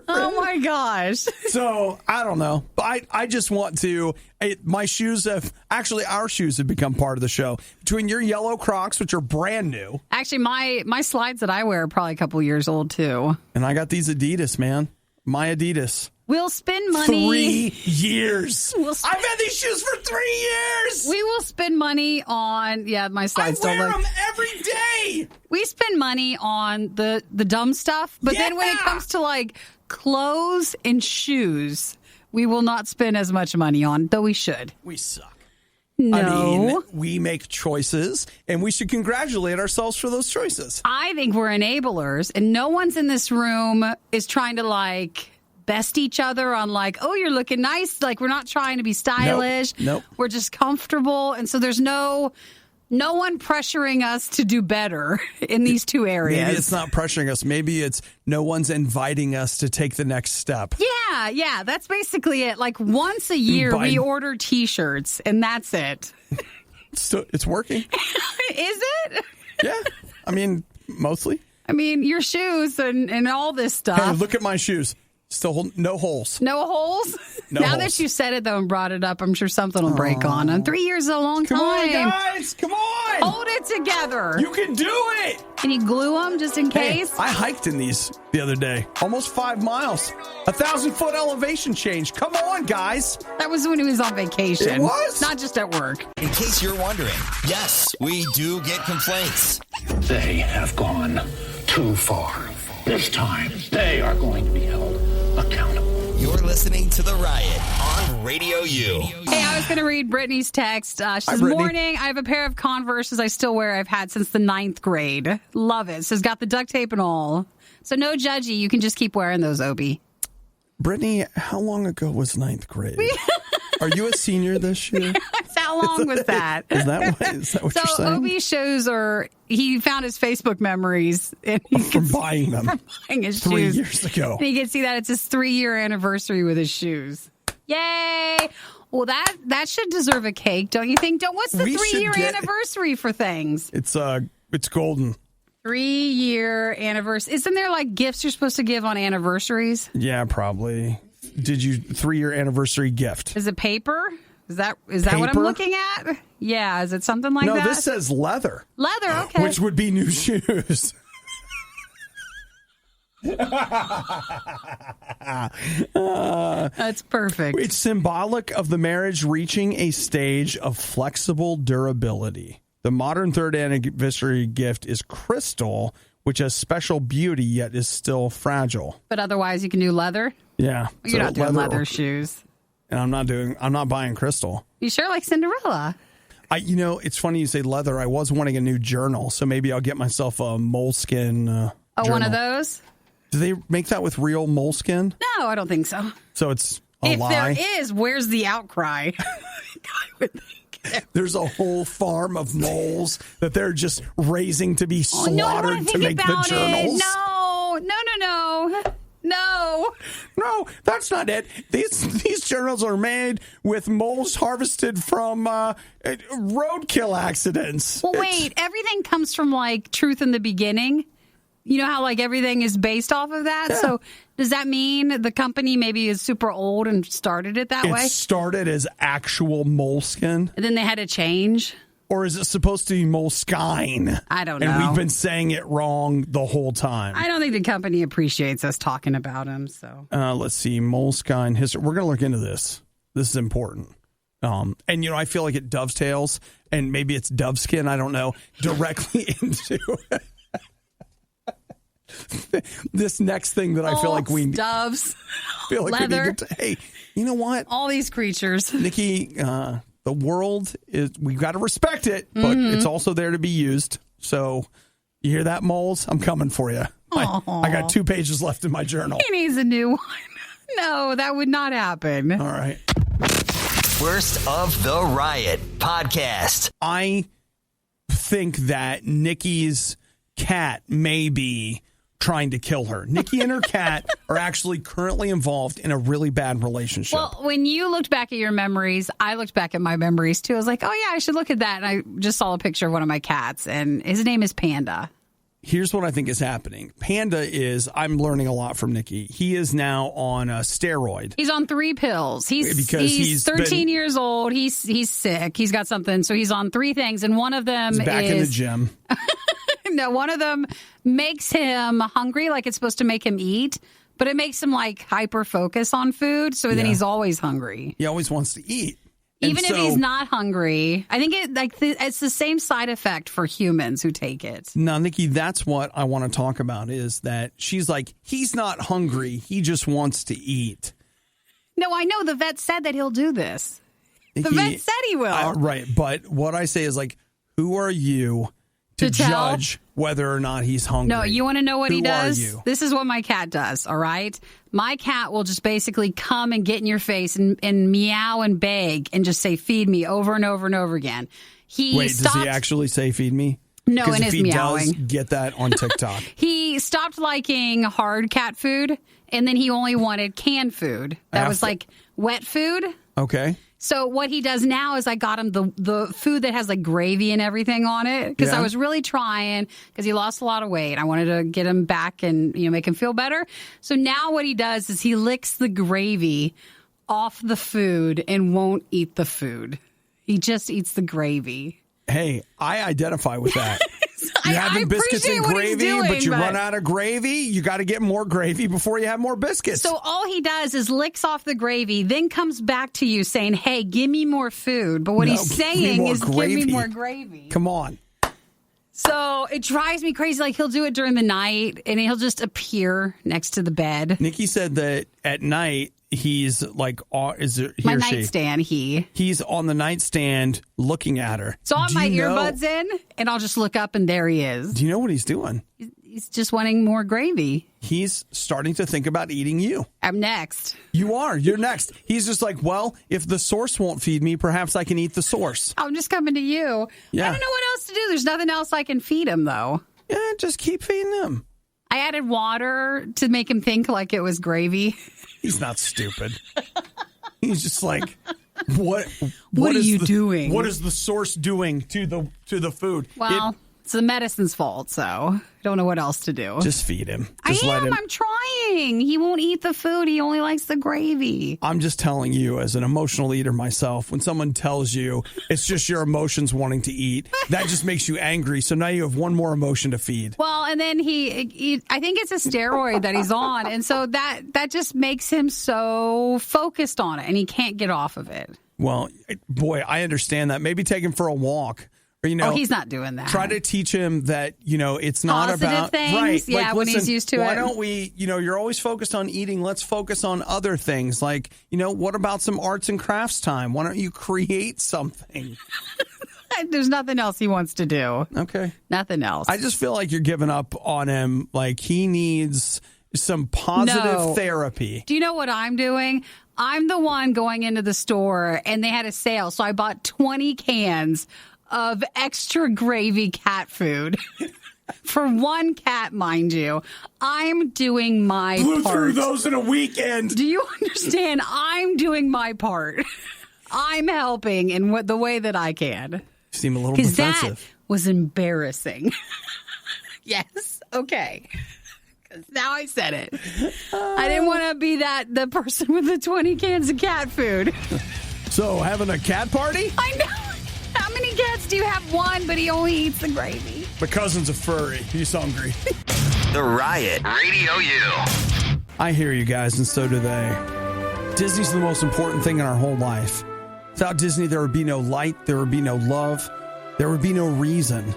B: Oh, my gosh.
A: So, I don't know. I just want to... my shoes have... Actually, our shoes have become part of the show. Between your yellow Crocs, which are brand new.
B: Actually, my slides that I wear are probably a couple years old, too.
A: And I got these Adidas, man. My Adidas.
B: We'll spend money.
A: 3 years. I've had these shoes for 3 years.
B: We will spend money on, my slides don't look.
A: I wear them every day.
B: We spend money on the dumb stuff, but then when it comes to like clothes and shoes, we will not spend as much money on, though we should.
A: We suck.
B: No.
A: I mean, we make choices, and we should congratulate ourselves for those choices.
B: I think we're enablers, and no one's in this room is trying to like best each other on like, oh, you're looking nice. Like, we're not trying to be stylish.
A: Nope.
B: We're just comfortable. And so there's no one pressuring us to do better in these two areas.
A: Maybe it's not pressuring us. Maybe it's no one's inviting us to take the next step.
B: Yeah. That's basically it. Like once a year, we order T-shirts, and that's it.
A: It's working.
B: Is it?
A: Yeah. I mean, mostly.
B: I mean, your shoes and all this stuff.
A: Hey, look at my shoes. Still no holes.
B: No holes? Now that you said it, though, and brought it up, I'm sure something will break on them. 3 years is a long time.
A: Come on, guys. Come on.
B: Hold it together.
A: You can do it.
B: Can you glue them just in case?
A: I hiked in these the other day. Almost 5 miles. 1,000-foot elevation change. Come on, guys.
B: That was when he was on vacation.
A: It was?
B: Not just at work.
C: In case you're wondering, yes, we do get complaints.
D: They have gone too far. This time, they are going to be held accountable.
C: You're listening to The Riot on Radio U.
B: Hey, I was going to read Brittany's text. She says, morning, I have a pair of Converses I still wear I've had since the 9th grade. Love it. So it's got the duct tape and all. So no judgy. You can just keep wearing those, Obi.
A: Brittany, how long ago was 9th grade? Are you a senior this year?
B: How long was that?
A: Is that what you're saying?
B: So Obi shows her, he found his Facebook memories and
A: from buying them.
B: From buying his
A: 3
B: shoes.
A: years ago.
B: And you can see that it's his 3-year anniversary with his shoes. Yay! Well, that should deserve a cake, don't you think? What's the 3-year anniversary for things?
A: It's golden.
B: 3-year anniversary. Isn't there like gifts you're supposed to give on anniversaries?
A: Yeah, probably. Did you 3-year anniversary gift?
B: Is it paper? Is that what I'm looking at? Yeah, is it something like that?
A: No, this says leather.
B: Leather, okay.
A: Which would be new shoes.
B: That's perfect.
A: It's symbolic of the marriage reaching a stage of flexible durability. The modern 3rd anniversary gift is crystal, which has special beauty yet is still fragile.
B: But otherwise, you can do leather?
A: Yeah.
B: You're not doing leather shoes.
A: And I'm not buying crystal.
B: You sure like Cinderella?
A: It's funny you say leather. I was wanting a new journal, so maybe I'll get myself a moleskin journal.
B: One of those?
A: Do they make that with real moleskin?
B: No, I don't think so.
A: So it's a lie?
B: If there is, where's the outcry?
A: There's a whole farm of moles that they're just raising to be slaughtered to make the journals. No, that's not it. These journals are made with moles harvested from roadkill accidents.
B: Well, wait, everything comes from like truth in the beginning. You know how like everything is based off of that? Yeah. So does that mean the company maybe is super old and started it that way? It
A: started as actual moleskin.
B: And then they had to change?
A: Or is it supposed to be moleskine?
B: I don't know.
A: And we've been saying it wrong the whole time.
B: I don't think the company appreciates us talking about them. So
A: let's see, moleskine history. We're going to look into this. This is important. And, I feel like it dovetails, and maybe it's doveskin, I don't know, directly into this next thing that I feel like we
B: doves,
A: feel like
B: leather.
A: we need to. Hey, you know what?
B: All these creatures,
A: Nikki. The world is. We've got to respect it, but it's also there to be used. So you hear that, moles? I'm coming for you. I got 2 pages left in my journal.
B: He needs a new one. No, that would not happen.
A: All right.
C: Worst of the Riot podcast.
A: I think that Nikki's cat may be trying to kill her. Nikki and her cat are actually currently involved in a really bad relationship.
B: Well, when you looked back at your memories, I looked back at my memories too. I was like, oh yeah, I should look at that. And I just saw a picture of one of my cats, and his name is Panda.
A: Here's what I think is happening. Panda is, I'm learning a lot from Nikki. He is now on a steroid.
B: He's on 3 pills. He's 13 years old. He's sick. He's got something. So he's on 3 things. And one of them
A: He's back in the gym.
B: No, one of them makes him hungry, like it's supposed to make him eat. But it makes him like hyper focus on food. So then he's always hungry.
A: He always wants to eat.
B: Even if he's not hungry, I think it's the same side effect for humans who take it.
A: Now, Nikki, that's what I want to talk about is that she's like, he's not hungry. He just wants to eat.
B: No, I know. The vet said that he'll do this.
A: Nikki,
B: the vet said he will.
A: Right. But what I say is like, who are you to judge whether or not he's hungry?
B: No, you want to know what he does?
A: Who are you?
B: This is what my cat does, all right? My cat will just basically come and get in your face and meow and beg and just say, feed me over and over and over again.
A: Does he actually say feed me?
B: No, in
A: if
B: his
A: he
B: meowing.
A: does, get that on TikTok.
B: He stopped liking hard cat food, and then he only wanted canned food. That was like wet food.
A: Okay.
B: So what he does now is I got him the food that has like gravy and everything on it because I was really trying because he lost a lot of weight. I wanted to get him back and make him feel better. So now what he does is he licks the gravy off the food and won't eat the food. He just eats the gravy.
A: Hey, I identify with that. You're having biscuits and gravy, but you run out of gravy. You got to get more gravy before you have more biscuits.
B: So all he does is licks off the gravy, then comes back to you saying, hey, give me more food. But what he's saying is give me more gravy.
A: Come on.
B: So it drives me crazy. Like he'll do it during the night and he'll just appear next to the bed.
A: Nikki said that at night, he's like, is it he
B: my
A: or she?
B: Nightstand, he's
A: on the nightstand looking at her.
B: So I have my earbuds in and I'll just look up and there he is.
A: Do you know what he's doing?
B: He's just wanting more gravy.
A: He's starting to think about eating you.
B: I'm next.
A: You are. You're next. He's just like, well, if the source won't feed me, perhaps I can eat the source.
B: I'm just coming to you.
A: Yeah.
B: I don't know what else to do. There's nothing else I can feed him, though.
A: Yeah, just keep feeding him.
B: I added water to make him think like it was gravy.
A: He's not stupid. He's just like, what
B: are you doing?
A: What is the source doing to the food?
B: Well, it's the medicine's fault, so I don't know what else to do.
A: Just feed him.
B: I'm trying. He won't eat the food. He only likes the gravy.
A: I'm just telling you, as an emotional eater myself, when someone tells you it's just your emotions wanting to eat, that just makes you angry. So now you have one more emotion to feed.
B: Well, and then I think it's a steroid that he's on. And so that just makes him so focused on it and he can't get off of it.
A: Well, boy, I understand that. Maybe take him for a walk. Or,
B: he's not doing that.
A: Try to teach him that, it's not
B: positive
A: about
B: things.
A: Right.
B: Yeah,
A: like,
B: when he's used to
A: why
B: it.
A: Don't we, you're always focused on eating. Let's focus on other things. Like, what about some arts and crafts time? Why don't you create something?
B: There's nothing else he wants to do.
A: Okay.
B: Nothing else.
A: I just feel like you're giving up on him. Like he needs some positive therapy.
B: Do you know what I'm doing? I'm the one going into the store and they had a sale. So I bought 20 cans of extra gravy cat food for one cat, mind you. I'm doing my part.
A: Blew through those in a weekend.
B: Do you understand? I'm doing my part. I'm helping in the way that I can.
A: You seem a little defensive.
B: That was embarrassing. Yes. Okay. Now I said it. I didn't want to be the person with the 20 cans of cat food.
A: So having a cat party?
B: I know. How many cats do you have? One, but he only eats the gravy.
A: My cousin's a furry. He's hungry.
C: The Riot, RadioU.
A: I hear you guys, and so do they. Disney's the most important thing in our whole life. Without Disney, there would be no light, there would be no love, there would be no reason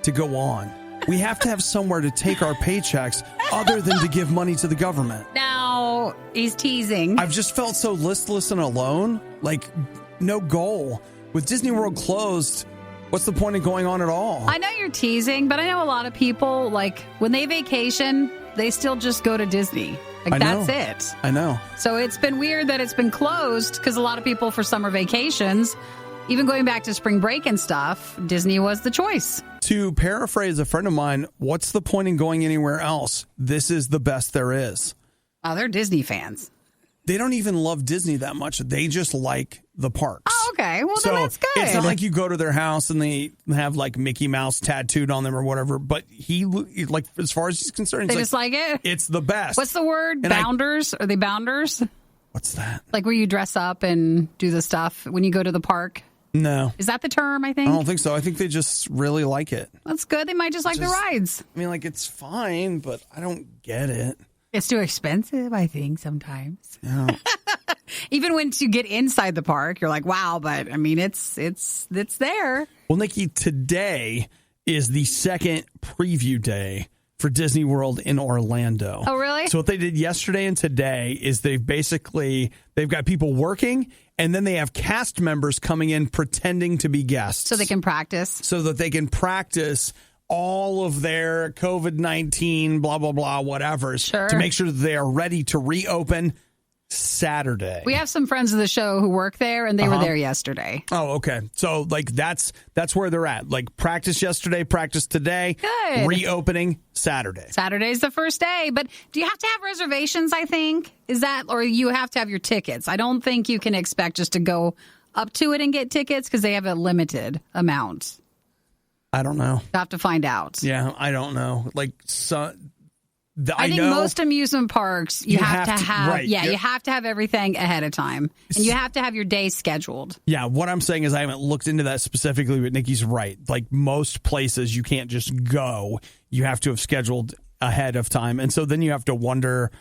A: to go on. We have to have somewhere to take our paychecks other than to give money to the government.
B: Now, he's teasing.
A: I've just felt so listless and alone, like no goal. With Disney World closed, what's the point of going on at all?
B: I know you're teasing, but I know a lot of people, like, when they vacation, they still just go to Disney. Like, that's it.
A: I know.
B: So it's been weird that it's been closed because a lot of people for summer vacations, even going back to spring break and stuff, Disney was the choice.
A: To paraphrase a friend of mine, what's the point in going anywhere else? This is the best there is.
B: Oh, they're Disney fans.
A: They don't even love Disney that much. They just like the parks.
B: Oh, okay. Well, then that's good.
A: It's not like you go to their house and they have like Mickey Mouse tattooed on them or whatever. But he, like, as far as he's concerned,
B: they just like it.
A: It's the best.
B: What's the word? Bounders? Are they bounders?
A: What's that?
B: Like where you dress up and do the stuff when you go to the park?
A: No.
B: Is that the term, I think?
A: I don't think so. I think they just really like it.
B: That's good. They might just like the rides.
A: I mean, like, it's fine, but I don't get it.
B: It's too expensive, I think, sometimes.
A: Yeah.
B: Even once you get inside the park, you're like, wow, but I mean, it's there.
A: Well, Nikki, today is the second preview day for Disney World in Orlando.
B: Oh, really?
A: So what they did yesterday and today is they've got people working, and then they have cast members coming in pretending to be guests.
B: So they can practice.
A: So that they can practice all of their COVID-19, blah, blah, blah, whatever, to make sure that they are ready to reopen Saturday.
B: We have some friends of the show who work there, and they were there yesterday.
A: Oh, okay. So, like, that's where they're at. Like, practice yesterday, practice today.
B: Good.
A: Reopening Saturday.
B: Saturday's the first day. But do you have to have reservations, I think? Is that, or you have to have your tickets? I don't think you can expect just to go up to it and get tickets because they have a limited amount.
A: I don't know.
B: You have to find out.
A: Yeah, I don't know. Like,
B: I think most amusement parks, you have to have,
A: right.
B: You have to have everything ahead of time. And you have to have your day scheduled.
A: Yeah, what I'm saying is I haven't looked into that specifically, but Nikki's right. Like, most places, you can't just go. You have to have scheduled ahead of time. And so then you have to wonder,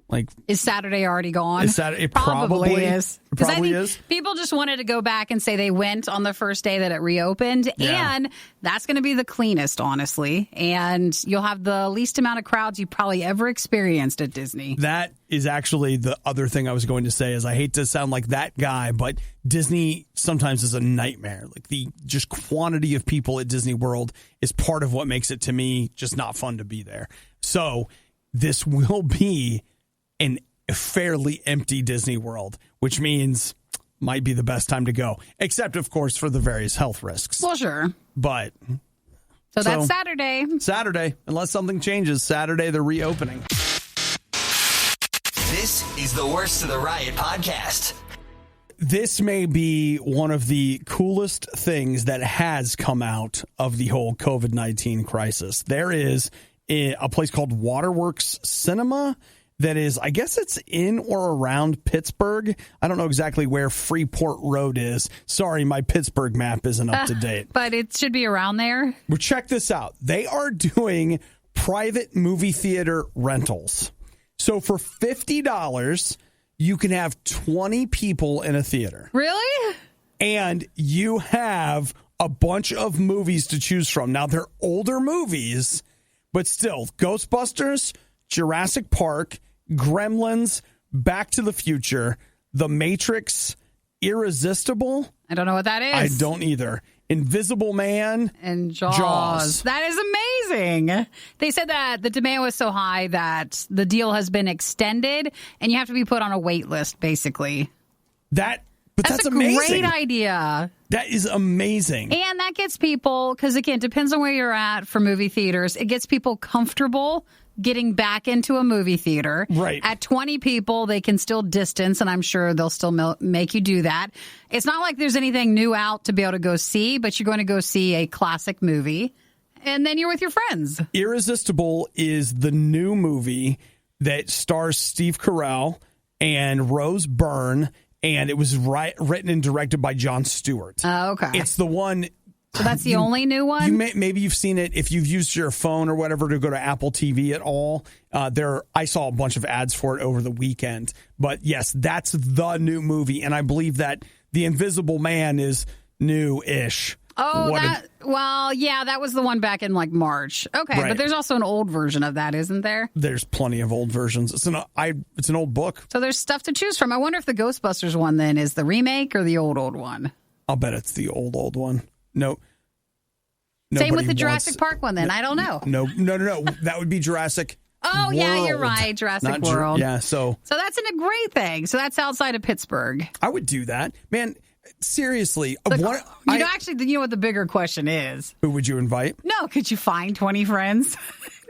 A: like,
B: is Saturday already gone?
A: It probably is. It probably is.
B: People just wanted to go back and say they went on the first day that it reopened.
A: Yeah.
B: And that's going to be the cleanest, honestly. And you'll have the least amount of crowds you probably ever experienced at Disney.
A: That is actually the other thing I was going to say is I hate to sound like that guy, but Disney sometimes is a nightmare. Like, the just quantity of people at Disney World is part of what makes it, to me, just not fun to be there. So this will be a fairly empty Disney World, which means might be the best time to go, except, of course, for the various health risks.
B: Well, sure.
A: But
B: so that's Saturday.
A: Saturday, unless something changes, Saturday they're reopening.
C: This is the Worst of the Riot podcast.
A: This may be one of the coolest things that has come out of the whole COVID-19 crisis. There is a place called Waterworks Cinema that is, I guess it's in or around Pittsburgh. I don't know exactly where Freeport Road is. Sorry, my Pittsburgh map isn't up to date.
B: But it should be around there.
A: Well, check this out. They are doing private movie theater rentals. So for $50, you can have 20 people in a theater.
B: Really?
A: And you have a bunch of movies to choose from. Now, they're older movies, but still, Ghostbusters, Jurassic Park, Gremlins, Back to the Future, The Matrix, Irresistible.
B: I don't know what that is.
A: I don't either. Invisible Man.
B: And Jaws. That is amazing. They said that the demand was so high that the deal has been extended and you have to be put on a wait list, basically.
A: That's
B: a
A: amazing.
B: Great idea.
A: That is amazing.
B: And that gets people, because again, depends on where you're at for movie theaters. It gets people comfortable getting back into a movie theater.
A: Right.
B: At 20 people, they can still distance, and I'm sure they'll still make you do that. It's not like there's anything new out to be able to go see, but you're going to go see a classic movie, and then you're with your friends.
A: Irresistible is the new movie that stars Steve Carell and Rose Byrne, and it was written and directed by Jon Stewart.
B: Oh, okay.
A: It's the one...
B: So that's the only new one?
A: Maybe you've seen it if you've used your phone or whatever to go to Apple TV at all. I saw a bunch of ads for it over the weekend. But yes, that's the new movie. And I believe that The Invisible Man is new-ish.
B: Oh, that was the one back in like March. Okay,
A: Right.
B: but there's also an old version of that, isn't there?
A: There's plenty of old versions. It's an old book.
B: So there's stuff to choose from. I wonder if the Ghostbusters one then is the remake or the old one.
A: I'll bet it's the old one. No.
B: Same with the Jurassic Park one then. I don't know.
A: No. That would be Jurassic
B: Oh,
A: World.
B: yeah, you're right. Jurassic World.
A: So
B: that's a great thing. So that's outside of Pittsburgh.
A: I would do that. Man, seriously.
B: You know what the bigger question is?
A: Who would you invite?
B: No, could you find 20 friends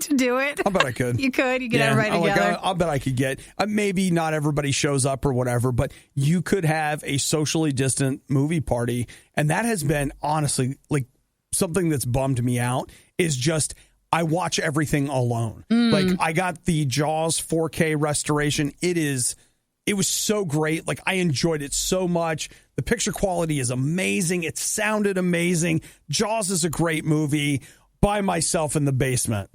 B: to do it?
A: I bet I could.
B: You could. You get everybody together.
A: I'll bet I could get. Maybe not everybody shows up or whatever, but you could have a socially distant movie party. And that has been, honestly, like something that's bummed me out is just I watch everything alone. Like I got the Jaws 4K restoration. It was so great. Like I enjoyed it so much. The picture quality is amazing. It sounded amazing. Jaws is a great movie. By myself in the basement.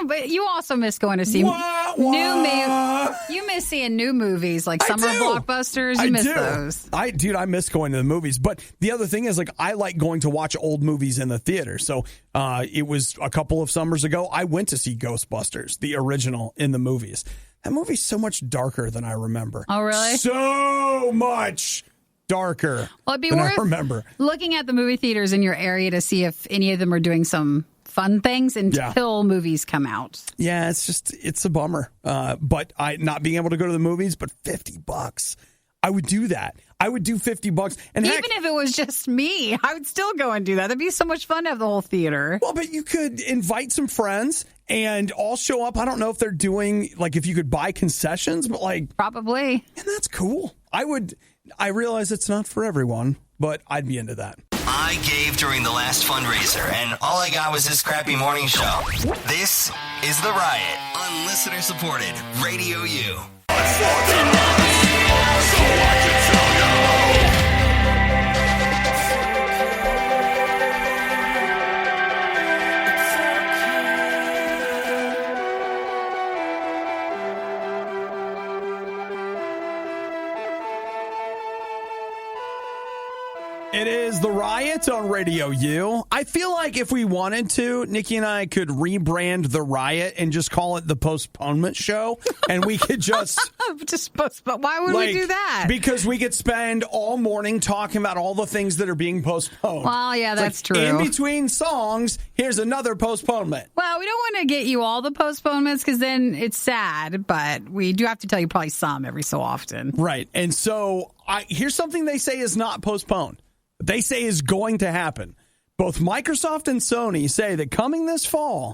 B: But you also miss going to see You miss seeing new movies like summer blockbusters. You miss those.
A: I miss going to the movies. But the other thing is, like, I like going to watch old movies in the theater. So it was a couple of summers ago. I went to see Ghostbusters, the original, in the movies. That movie's so much darker than I remember.
B: Oh, really?
A: So much darker
B: well, it'd be
A: than
B: worth
A: I remember.
B: Looking at the movie theaters in your area to see if any of them are doing some fun things until movies come out.
A: Yeah, it's a bummer. But not being able to go to the movies, but $50. I would do that. I would do $50. And
B: even if it was just me, I would still go and do that. That'd be so much fun to have the whole theater.
A: Well, but you could invite some friends and all show up. I don't know if they're doing, like, if you could buy concessions, but like...
B: Probably.
A: And that's cool. I realize it's not for everyone, but I'd be into that.
C: I gave during the last fundraiser, and all I got was this crappy morning show. This is The Riot on listener-supported Radio U.
A: It is The Riot on Radio U. I feel like if we wanted to, Nikki and I could rebrand The Riot and just call it The Postponement Show, and we could just
B: postpone. Why would we do that?
A: Because we could spend all morning talking about all the things that are being postponed.
B: Well, yeah, that's true.
A: In between songs, here's another postponement.
B: Well, we don't want to get you all the postponements because then it's sad, but we do have to tell you probably some every so often.
A: Right. And so here's something they say is not postponed. They say is going to happen. Both Microsoft and Sony say that coming this fall,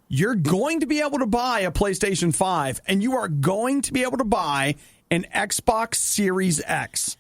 A: you're going to be able to buy a PlayStation 5 and you are going to be able to buy an Xbox Series X.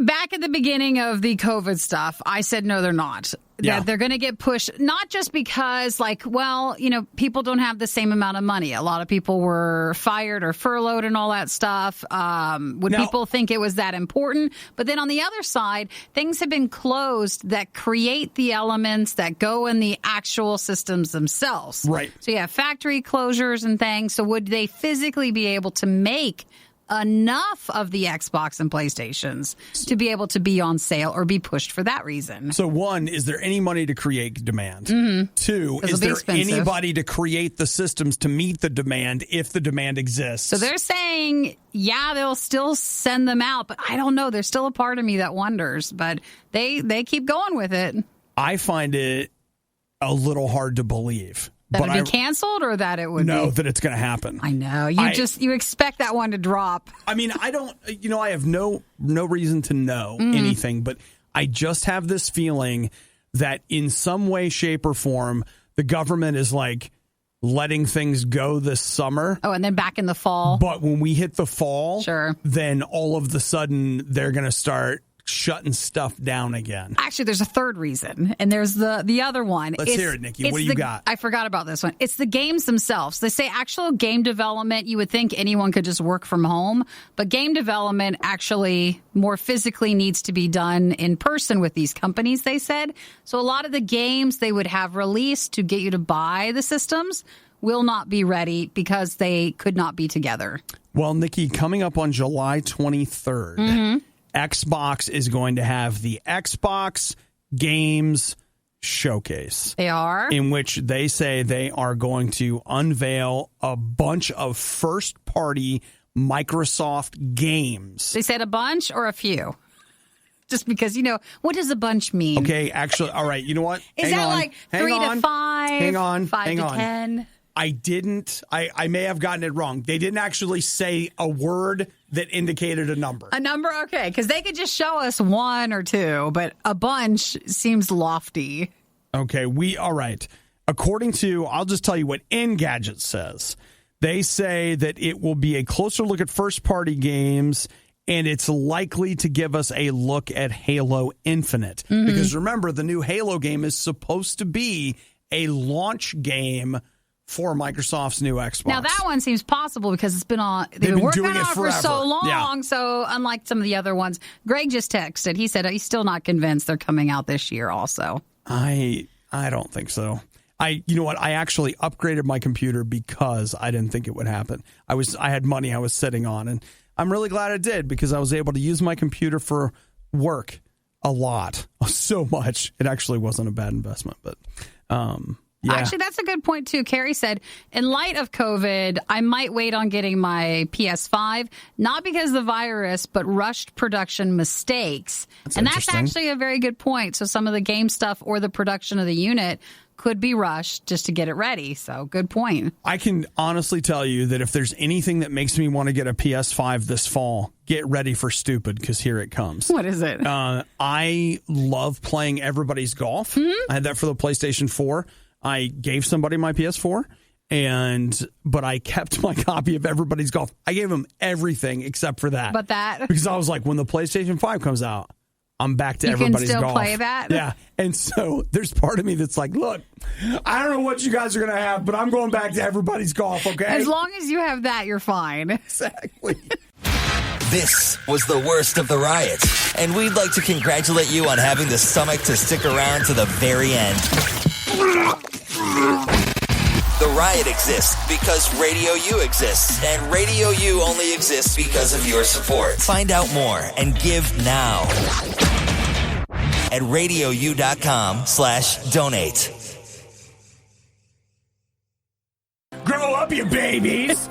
B: Back at the beginning of the COVID stuff, I said, no, they're not.
A: Yeah.
B: That they're going to get pushed, not just because, like, well, people don't have the same amount of money. A lot of people were fired or furloughed and all that stuff. People think it was that important? But then on the other side, things have been closed that create the elements that go in the actual systems themselves.
A: Right.
B: So you have factory closures and things. So would they physically be able to make enough of the Xbox and PlayStations to be able to be on sale or be pushed for that reason?
A: So one, is there any money to create demand? Mm-hmm. Two, is there anybody to create the systems to meet the demand if the demand exists?
B: So they're saying, yeah, they'll still send them out, but I don't know. There's still a part of me that wonders, but they keep going with it.
A: I find it a little hard to believe.
B: That it'd be canceled or that it would be?
A: No, that it's going to happen.
B: I know. You expect that one to drop.
A: I mean, I don't, I have no reason to know anything, but I just have this feeling that in some way, shape, or form, the government is like letting things go this summer.
B: Oh, and then back in the fall.
A: But when we hit the fall,
B: sure,
A: then all of the sudden they're going to start shutting stuff down again.
B: Actually, there's a third reason, and there's the other one.
A: Let's hear it, Nikki. What do you got?
B: I forgot about this one. It's the games themselves. They say actual game development, you would think anyone could just work from home, but game development actually more physically needs to be done in person with these companies, they said. So a lot of the games they would have released to get you to buy the systems will not be ready because they could not be together.
A: Well, Nikki, coming up on July 23rd, Xbox is going to have the Xbox Games Showcase.
B: They are?
A: In which they say they are going to unveil a bunch of first-party Microsoft games.
B: They said a bunch or a few? Just because, what does a bunch mean?
A: Okay, actually, all right, you know what?
B: Is that like 3 to 5?
A: Hang on.
B: 5 to 10?
A: I may have gotten it wrong. They didn't actually say a word that indicated a number.
B: A number? Okay, because they could just show us 1 or 2, but a bunch seems lofty.
A: Okay, all right. According to, I'll just tell you what Engadget says. They say that it will be a closer look at first-party games, and it's likely to give us a look at Halo Infinite. Mm-hmm. Because remember, the new Halo game is supposed to be a launch game for Microsoft's new Xbox.
B: Now, that one seems possible because they've been working on it for so long. Yeah. So, unlike some of the other ones, Greg just texted. He said he's still not convinced they're coming out this year also.
A: I don't think so. You know what? I actually upgraded my computer because I didn't think it would happen. I had money I was sitting on, and I'm really glad I did because I was able to use my computer for work a lot, so much. It actually wasn't a bad investment, but yeah.
B: Actually, that's a good point, too. Carrie said, in light of COVID, I might wait on getting my PS5, not because of the virus, but rushed production mistakes. That's actually a very good point. So some of the game stuff or the production of the unit could be rushed just to get it ready. So good point.
A: I can honestly tell you that if there's anything that makes me want to get a PS5 this fall, get ready for stupid because here it comes.
B: What is it?
A: I love playing Everybody's Golf. Mm-hmm. I had that for the PlayStation 4. I gave somebody my PS4, but I kept my copy of Everybody's Golf. I gave them everything except for that.
B: But that?
A: Because I was like, when the PlayStation 5 comes out, I'm back to Everybody's Golf.
B: You can still play that?
A: Yeah. And so there's part of me that's like, look, I don't know what you guys are going to have, but I'm going back to Everybody's Golf, okay?
B: As long as you have that, you're fine.
A: Exactly.
C: This was the worst of the riot, and we'd like to congratulate you on having the stomach to stick around to the very end. The Riot exists because RadioU exists, and RadioU only exists because of your support. Find out more and give now at RadioU.com/donate.
A: Grow up, you babies!